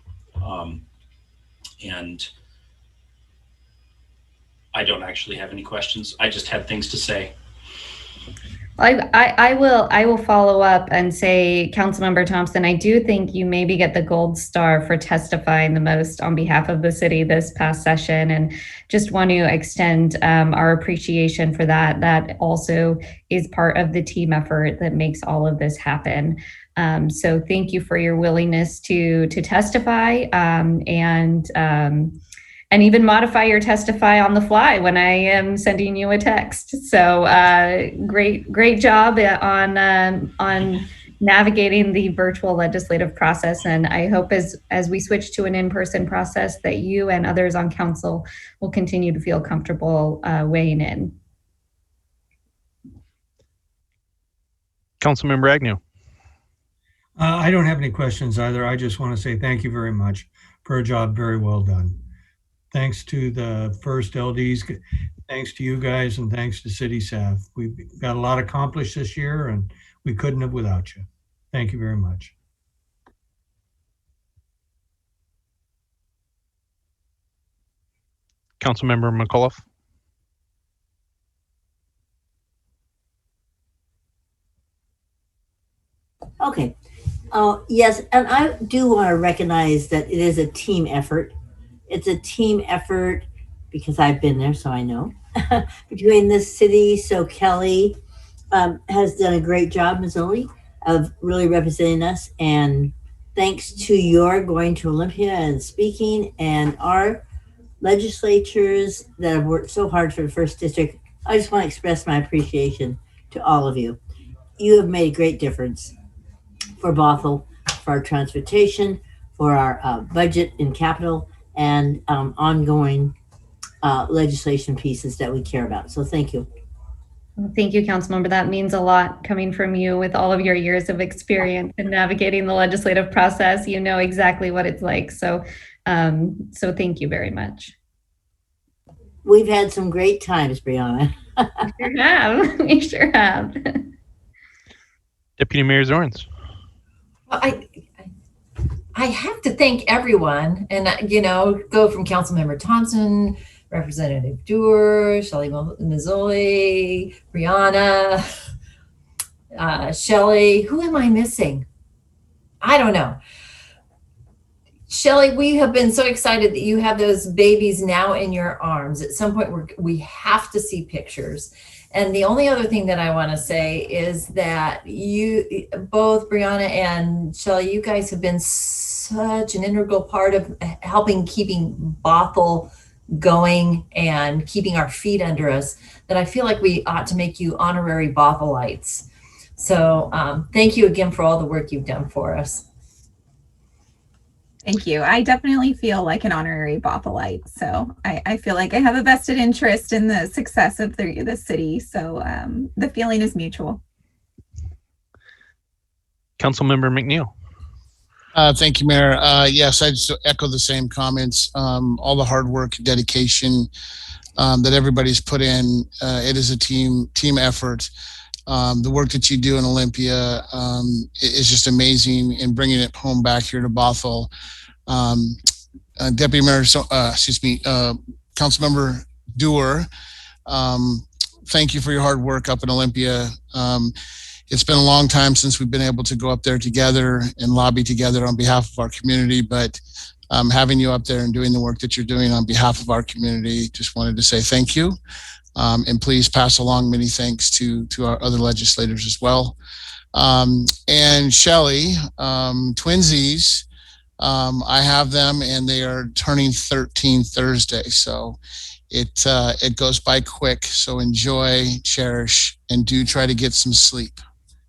And I don't actually have any questions. I just had things to say. I will follow up and say, Councilmember Thompson, I do think you maybe get the gold star for testifying the most on behalf of the city this past session, and just want to extend our appreciation for that. That also is part of the team effort that makes all of this happen. So thank you for your willingness to testify and even modify your testify on the fly when I am sending you a text. So great job on navigating the virtual legislative process. And I hope as we switch to an in-person process that you and others on council will continue to feel comfortable weighing in. Councilmember Agnew. I don't have any questions either. I just want to say thank you very much for a job very well done. Thanks to the first LDs, thanks to you guys, and thanks to city staff. We've got a lot accomplished this year, and we couldn't have without you. Thank you very much. Councilmember McAuliffe. Okay. Yes, and I do want to recognize that it is a team effort. It's a team effort because I've been there, so I know, between this city. So Kelly has done a great job, Mazzoli, of really representing us. And thanks to your going to Olympia and speaking, and our legislatures that have worked so hard for the first district, I just want to express my appreciation to all of you. You have made a great difference for Bothell, for our transportation, for our budget and capital, and ongoing legislation pieces that we care about. So thank you. Thank you, Councilmember. That means a lot coming from you with all of your years of experience in navigating the legislative process. You know exactly what it's like. So thank you very much. We've had some great times, Brianna. We sure have. Deputy Mayor Zorns. Well, I have to thank everyone, and go from Councilmember Thompson, Representative Dewar, Shelley Mazzoli, Brianna, Shelley. Who am I missing? I don't know. Shelley, we have been so excited that you have those babies now in your arms. At some point, we have to see pictures. And the only other thing that I want to say is that you, both Brianna and Shelley, you guys have been such an integral part of helping keeping Bothell going and keeping our feet under us, that I feel like we ought to make you honorary Bothellites. So thank you again for all the work you've done for us. Thank you. I definitely feel like an honorary Bothelite. So I feel like I have a vested interest in the success of the city. So the feeling is mutual. Councilmember McNeil. Thank you, Mayor. Yes, I just echo the same comments. All the hard work, dedication that everybody's put in. It is a team effort. The work that you do in Olympia is just amazing, and bringing it home back here to Bothell. Deputy Mayor, Councilmember Dewar, thank you for your hard work up in Olympia. It's been a long time since we've been able to go up there together and lobby together on behalf of our community, but having you up there and doing the work that you're doing on behalf of our community, just wanted to say thank you. And please pass along many thanks to our other legislators as well. And Shelley, twinsies, I have them, and they are turning 13 Thursday. So it goes by quick. So enjoy, cherish, and do try to get some sleep,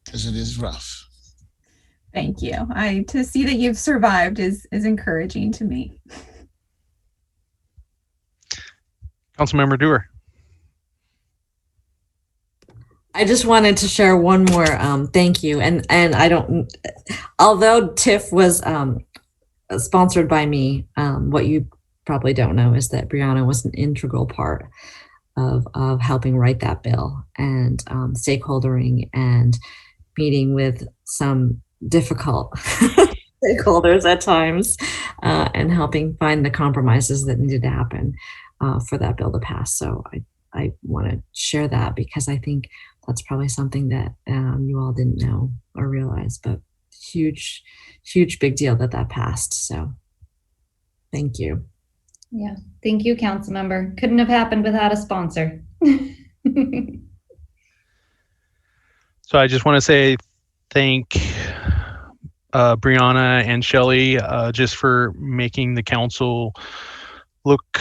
because it is rough. Thank you. To see that you've survived is encouraging to me. Councilmember Dewar. I just wanted to share one more thank you, and I don't, although TIF was sponsored by me, what you probably don't know is that Brianna was an integral part of helping write that bill, and stakeholdering and meeting with some difficult stakeholders at times, and helping find the compromises that needed to happen for that bill to pass. So I want to share that, because I think that's probably something that you all didn't know or realize, but huge big deal that passed. So thank you. Yeah, thank you, council member. Couldn't have happened without a sponsor. So I just want to say thank Brianna and Shelley just for making the council look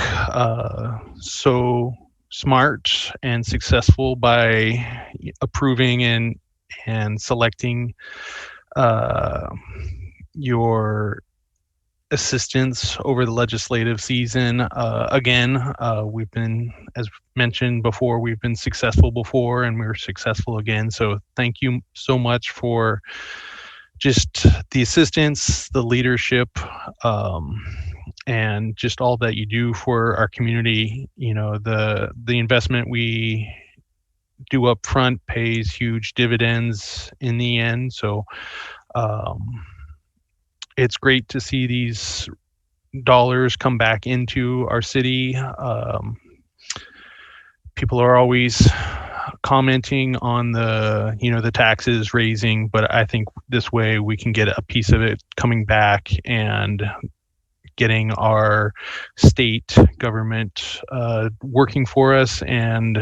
so smart and successful by approving and selecting your assistance over the legislative season. Again, we've been, as mentioned before, we've been successful before and we're successful again. So thank you so much for just the assistance, the leadership, and just all that you do for our community. You know, the investment we do up front pays huge dividends in the end. So it's great to see these dollars come back into our city. People are always commenting on the taxes raising, but I think this way we can get a piece of it coming back and getting our state government working for us and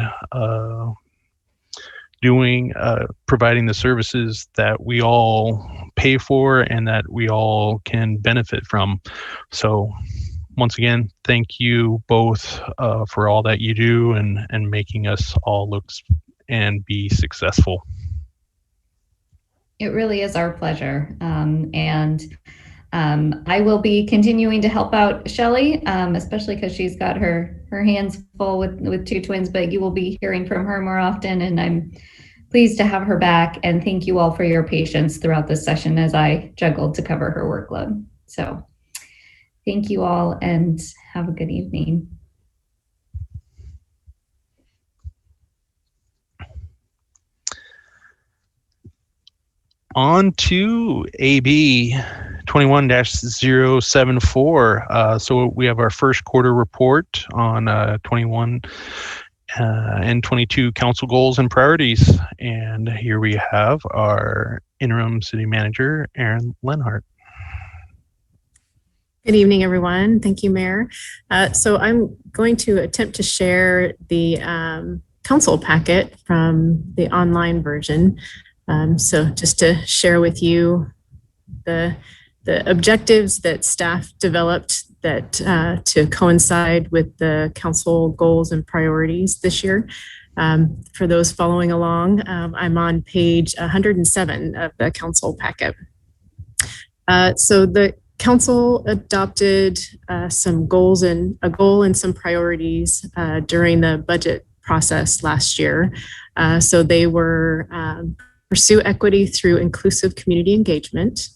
providing the services that we all pay for and that we all can benefit from. So once again, thank you both for all that you do and making us all look and be successful. It really is our pleasure. I will be continuing to help out Shelley, especially because she's got her hands full with two twins, but you will be hearing from her more often, and I'm pleased to have her back. And thank you all for your patience throughout this session as I juggled to cover her workload. So thank you all and have a good evening. On to AB 21-074. So we have our first quarter report on 21 and 22 council goals and priorities. And here we have our interim city manager, Erin Lenhart. Good evening, everyone. Thank you, Mayor. So I'm going to attempt to share the council packet from the online version. So just to share with you the objectives that staff developed that to coincide with the council goals and priorities this year. For those following along, I'm on page 107 of the council packet. So the council adopted some goals and a goal and some priorities during the budget process last year. So they were pursue equity through inclusive community engagement,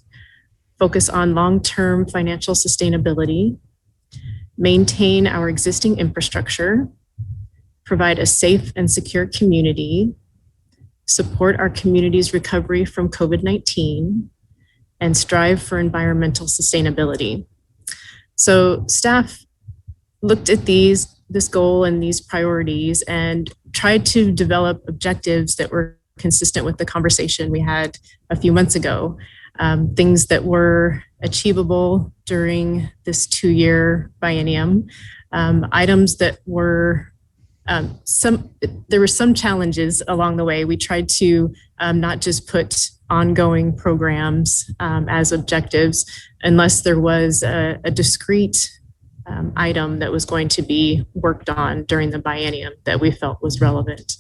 focus on long-term financial sustainability, maintain our existing infrastructure, provide a safe and secure community, support our community's recovery from COVID-19, and strive for environmental sustainability. So staff looked at this goal and these priorities and tried to develop objectives that were consistent with the conversation we had a few months ago, things that were achievable during this 2-year biennium, items that were there were some challenges along the way. We tried to not just put ongoing programs as objectives unless there was a discrete item that was going to be worked on during the biennium that we felt was relevant.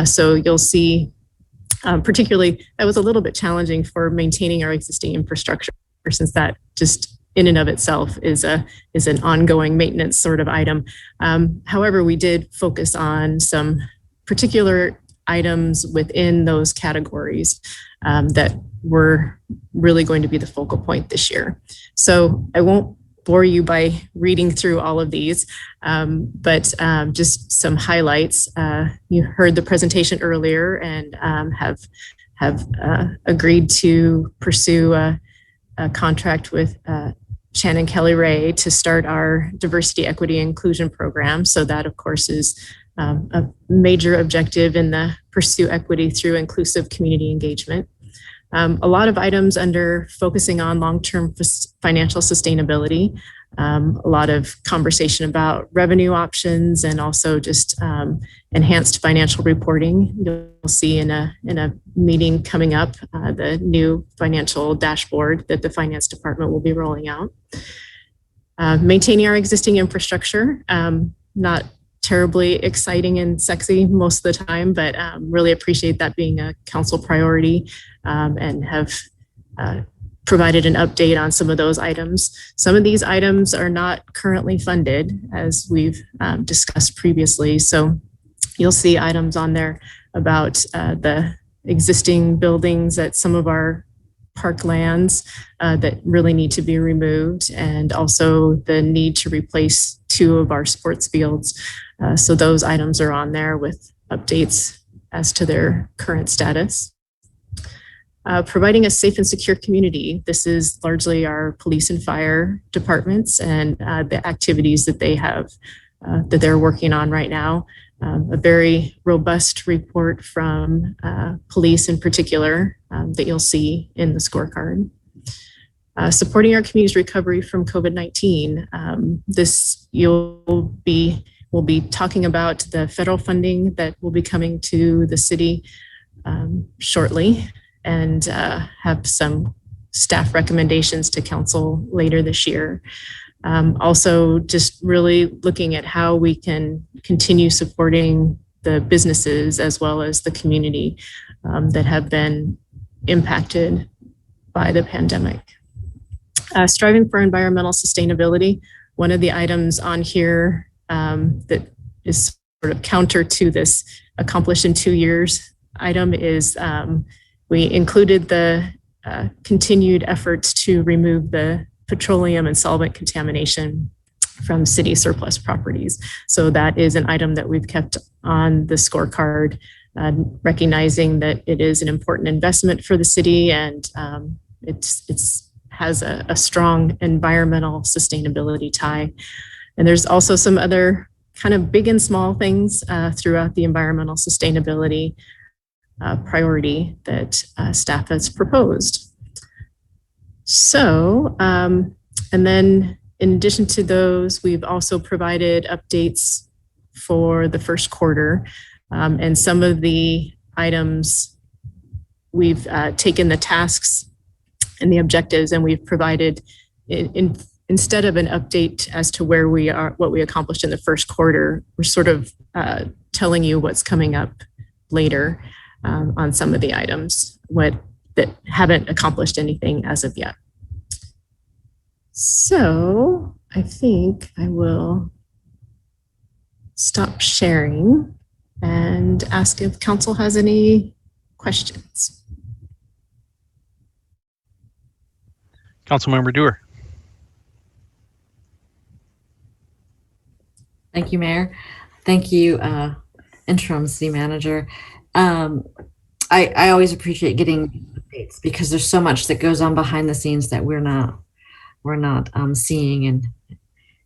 So you'll see, particularly, that was a little bit challenging for maintaining our existing infrastructure, since that just in and of itself is an ongoing maintenance sort of item. However, we did focus on some particular items within those categories that were really going to be the focal point this year. So I won't bore you by reading through all of these, but just some highlights. You heard the presentation earlier and have agreed to pursue a contract with Shannon Kelly Ray to start our diversity, equity, inclusion program. So that, of course, is a major objective in the pursue equity through inclusive community engagement. A lot of items under focusing on long-term financial sustainability, a lot of conversation about revenue options and also just enhanced financial reporting. You'll see in a meeting coming up, the new financial dashboard that the finance department will be rolling out. Maintaining our existing infrastructure, not terribly exciting and sexy most of the time, but really appreciate that being a council priority and have provided an update on some of those items. Some of these items are not currently funded, as we've discussed previously. So you'll see items on there about the existing buildings at some of our park lands that really need to be removed, and also the need to replace 2 of our sports fields. So those items are on there with updates as to their current status. Providing a safe and secure community. This is largely our police and fire departments and the activities that they have, that they're working on right now. A very robust report from police in particular that you'll see in the scorecard. Supporting our community's recovery from COVID-19. We'll be talking about the federal funding that will be coming to the city shortly, and have some staff recommendations to council later this year. Also, just really looking at how we can continue supporting the businesses as well as the community that have been impacted by the pandemic. Striving for environmental sustainability. One of the items on here that is sort of counter to this accomplished in 2 years item is we included the continued efforts to remove the petroleum and solvent contamination from city surplus properties. So that is an item that we've kept on the scorecard, recognizing that it is an important investment for the city, and it's has a strong environmental sustainability tie. And there's also some other kind of big and small things throughout the environmental sustainability priority that staff has proposed. So, and then in addition to those, we've also provided updates for the first quarter. And some of the items, we've taken the tasks and the objectives, and we've provided, instead of an update as to where we are, what we accomplished in the first quarter, we're sort of telling you what's coming up later on some of the items that haven't accomplished anything as of yet. So I think I will stop sharing and ask if council has any questions. Councilmember Dewar. Thank you, Mayor. Thank you, Interim City Manager. I always appreciate getting updates because there's so much that goes on behind the scenes that we're not seeing,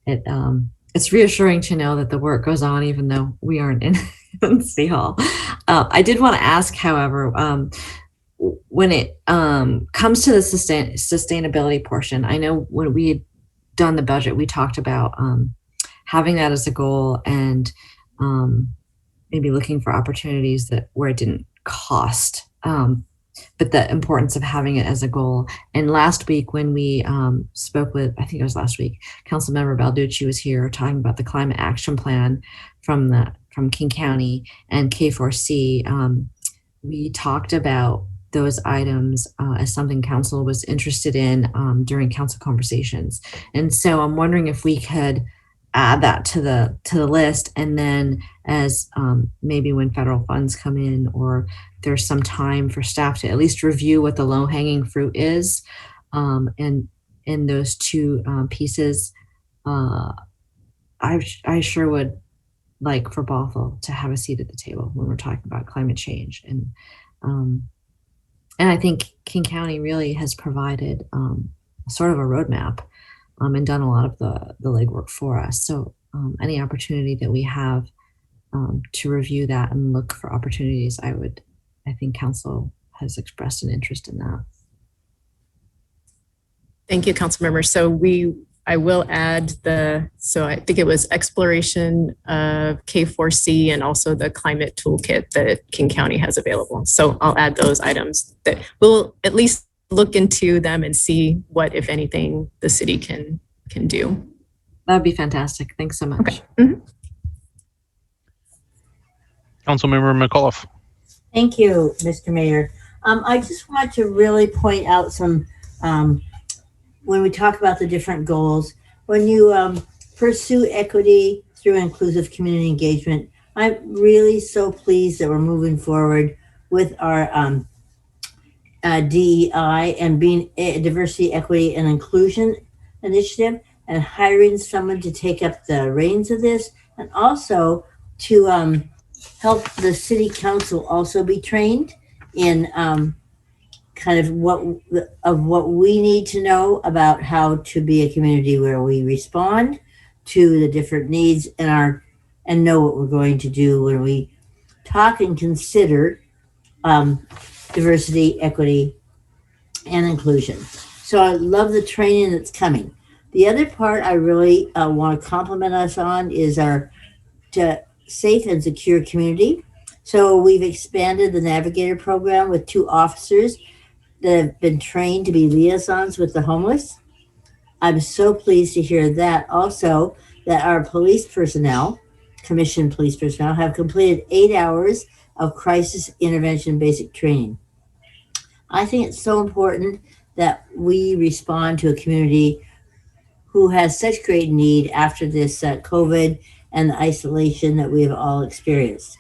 and it's reassuring to know that the work goes on even though we aren't in City Hall. I did want to ask, however, when it comes to the sustainability portion, I know when we had done the budget, we talked about having that as a goal and maybe looking for opportunities where it didn't cost, but the importance of having it as a goal. And last week when we spoke with, I think it was last week, Councilmember Balducci was here talking about the climate action plan from King County and K4C. We talked about those items as something council was interested in during council conversations. And so I'm wondering if we could add that to the list, and then as maybe when federal funds come in, or there's some time for staff to at least review what the low-hanging fruit is, and in those two pieces, I sure would like for Bothell to have a seat at the table when we're talking about climate change, and I think King County really has provided sort of a roadmap and done a lot of the legwork for us. So any opportunity that we have to review that and look for opportunities, I think council has expressed an interest in that. Thank you, council members. So I will add so I think it was exploration of K4C and also the climate toolkit that King County has available. So I'll add those items that we'll at least look into them and see what, if anything, the city can do. That would be fantastic. Thanks so much. Okay. Mm-hmm. Councilmember McAuliffe. Thank you, Mr. Mayor. I just want to really point out some, when we talk about the different goals, when you pursue equity through inclusive community engagement, I'm really so pleased that we're moving forward with our DEI and being a diversity, equity, and inclusion initiative, and hiring someone to take up the reins of this, and also to help the city council also be trained in kind of what we need to know about how to be a community where we respond to the different needs and know what we're going to do when we talk and consider diversity, equity, and inclusion. So I love the training that's coming. The other part I really want to compliment us on is our safe and secure community. So we've expanded the Navigator program with 2 officers that have been trained to be liaisons with the homeless. I'm so pleased to hear that also that our police personnel, commissioned police personnel, have completed 8 hours of crisis intervention basic training. I think it's so important that we respond to a community who has such great need after this COVID and the isolation that we have all experienced.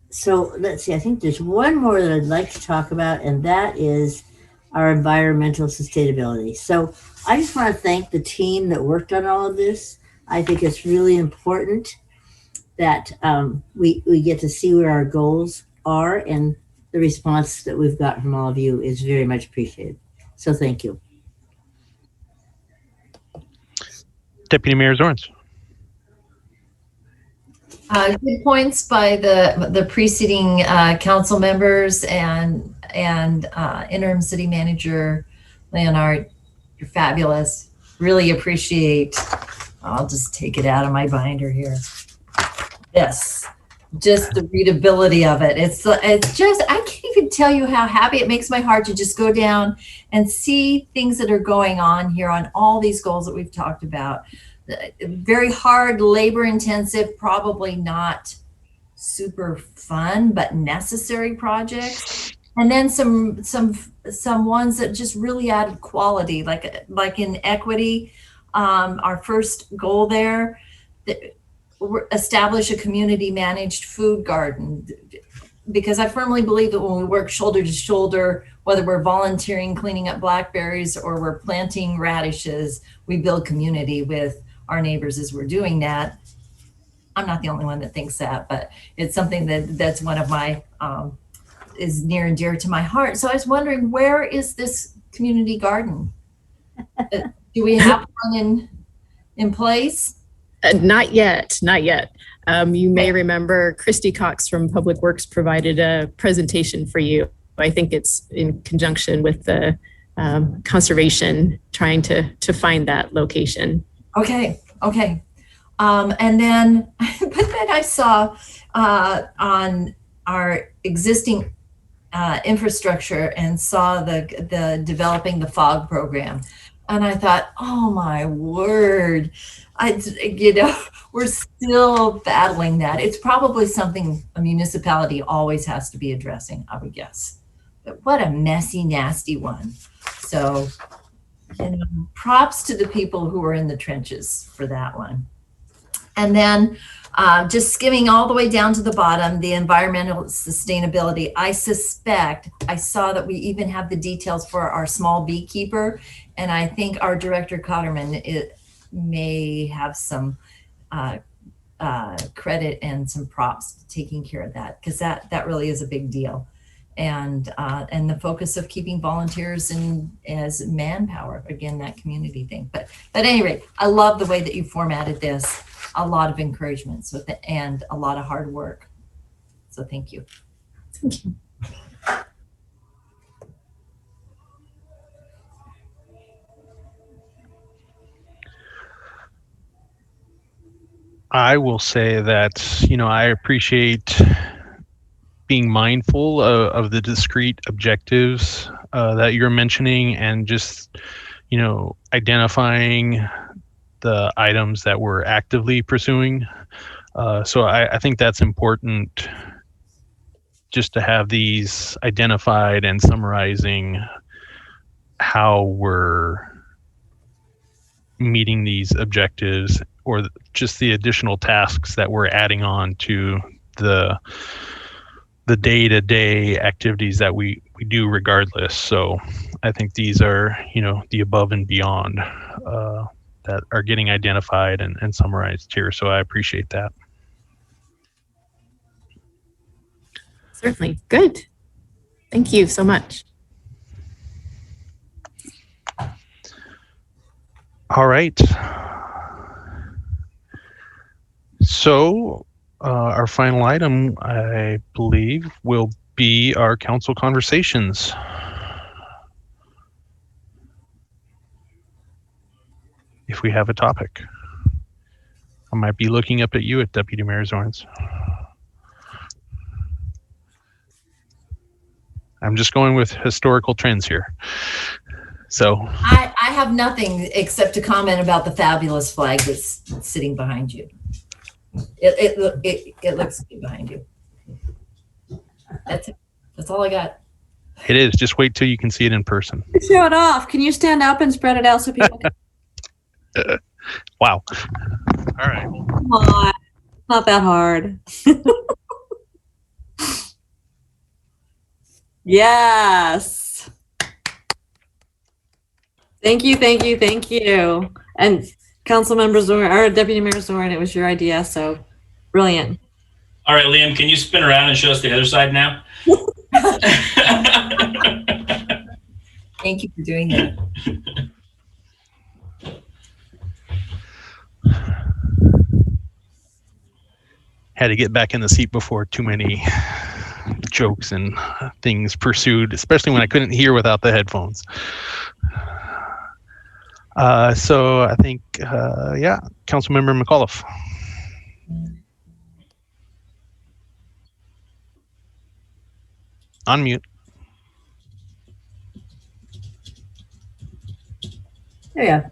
So let's see, I think there's one more that I'd like to talk about, and that is our environmental sustainability. So I just want to thank the team that worked on all of this. I think it's really important that we get to see where our goals are, and the response that we've got from all of you is very much appreciated. So thank you. Deputy Mayor Zorns. Good points by the preceding council members and interim city manager Leonard. You're fabulous. Really appreciate. I'll just take it out of my binder here. Yes, just the readability of it. It's just, I can't even tell you how happy it makes my heart to just go down and see things that are going on here on all these goals that we've talked about. Very hard, labor intensive, probably not super fun, but necessary projects. And then some ones that just really added quality, like in equity, our first goal there, establish a community managed food garden. Because I firmly believe that when we work shoulder to shoulder, whether we're volunteering, cleaning up blackberries, or we're planting radishes, we build community with our neighbors as we're doing that. I'm not the only one that thinks that, but it's something that's one of my, is near and dear to my heart. So I was wondering, where is this community garden? Do we have one in place? Not yet, not yet. You may remember Christy Cox from Public Works provided a presentation for you. I think it's in conjunction with the conservation trying to find that location. Okay. And then, but then I saw on our existing infrastructure and saw the developing the FOG program. And I thought, oh my word, we're still battling that. It's probably something a municipality always has to be addressing, I would guess. But what a messy, nasty one. So, props to the people who are in the trenches for that one. And then just skimming all the way down to the bottom, the environmental sustainability. I suspect, I saw that we even have the details for our small beekeeper. And I think our director Cotterman may have some credit and some props taking care of that, because that really is a big deal. And the focus of keeping volunteers as manpower, again, that community thing. But at any rate, I love the way that you formatted this. a lot of encouragement. So and a lot of hard work. So thank you. Thank you. I will say that, I appreciate being mindful of the discrete objectives that you're mentioning, and just, identifying the items that we're actively pursuing. So I think that's important, just to have these identified and summarizing how we're meeting these objectives, or just the additional tasks that we're adding on to the day-to-day activities that we do regardless. So I think these are, the above and beyond that are getting identified and summarized here. So I appreciate that. Certainly. Good. Thank you so much. All right. So our final item, I believe, will be our council conversations. If we have a topic. I might be looking up at you at Deputy Mayor Zorns. I'm just going with historical trends here. So I have nothing except to comment about the fabulous flag that's sitting behind you. It looks good behind you. That's it. That's all I got. it is. Just wait till you can see it in person. Show it off. Can you stand up and spread it out so people can? Wow. All right. Come on. Not that hard. Yes. Thank you, thank you, thank you. And Councilmember Zorn, or Deputy Mayor Zorn, it was your idea, so brilliant. All right, Liam, can you spin around and show us the other side now? Thank you for doing that. Had to get back in the seat before too many jokes and things pursued, especially when I couldn't hear without the headphones. So I think, yeah, Councilmember McAuliffe. Unmute. There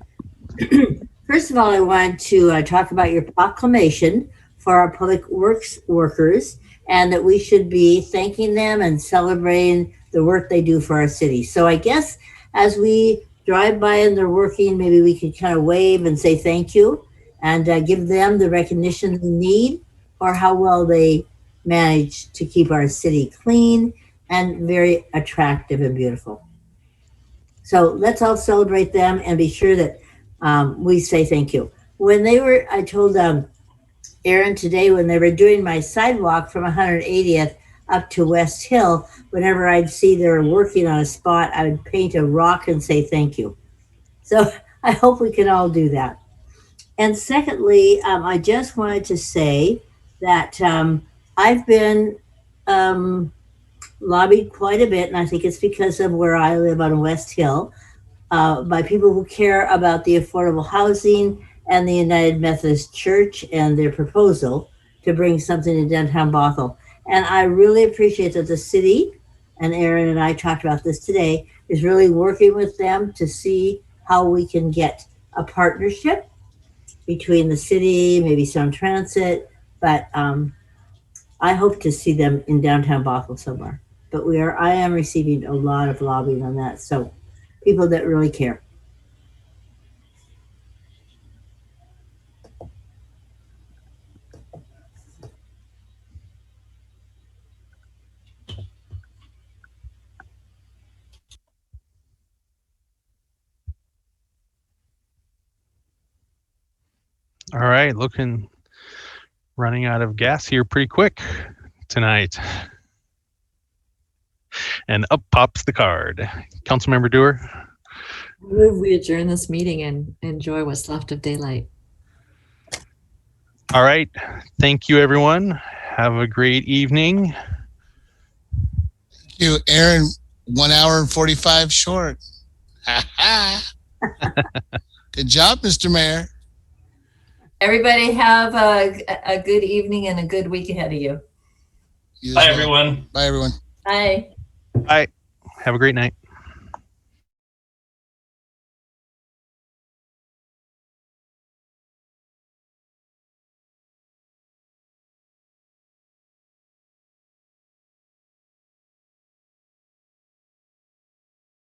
you go. First of all, I want to talk about your proclamation for our public works workers, and that we should be thanking them and celebrating the work they do for our city. So I guess as we drive by and they're working, maybe we could kind of wave and say thank you, and give them the recognition they need for how well they manage to keep our city clean and very attractive and beautiful. So let's all celebrate them and be sure that we say thank you. When they were, I told Aaron today, when they were doing my sidewalk from 180th up to West Hill, whenever I'd see they were working on a spot, I would paint a rock and say thank you. So I hope we can all do that. And secondly, I just wanted to say that I've been lobbied quite a bit, and I think it's because of where I live on West Hill, by people who care about the affordable housing and the United Methodist Church and their proposal to bring something to downtown Bothell. And I really appreciate that the city, and Aaron and I talked about this today, is really working with them to see how we can get a partnership between the city, maybe some transit, but I hope to see them in downtown Bothell somewhere. But I am receiving a lot of lobbying on that. So people that really care. All right, running out of gas here pretty quick tonight. And up pops the card. Councilmember Dewar. Move we adjourn this meeting and enjoy what's left of daylight. All right. Thank you, everyone. Have a great evening. Thank you, Aaron. 1 hour and 45 short. Good job, Mr. Mayor. Everybody have a good evening and a good week ahead of you. Bye, everyone. Bye, everyone. Bye. Bye. Have a great night.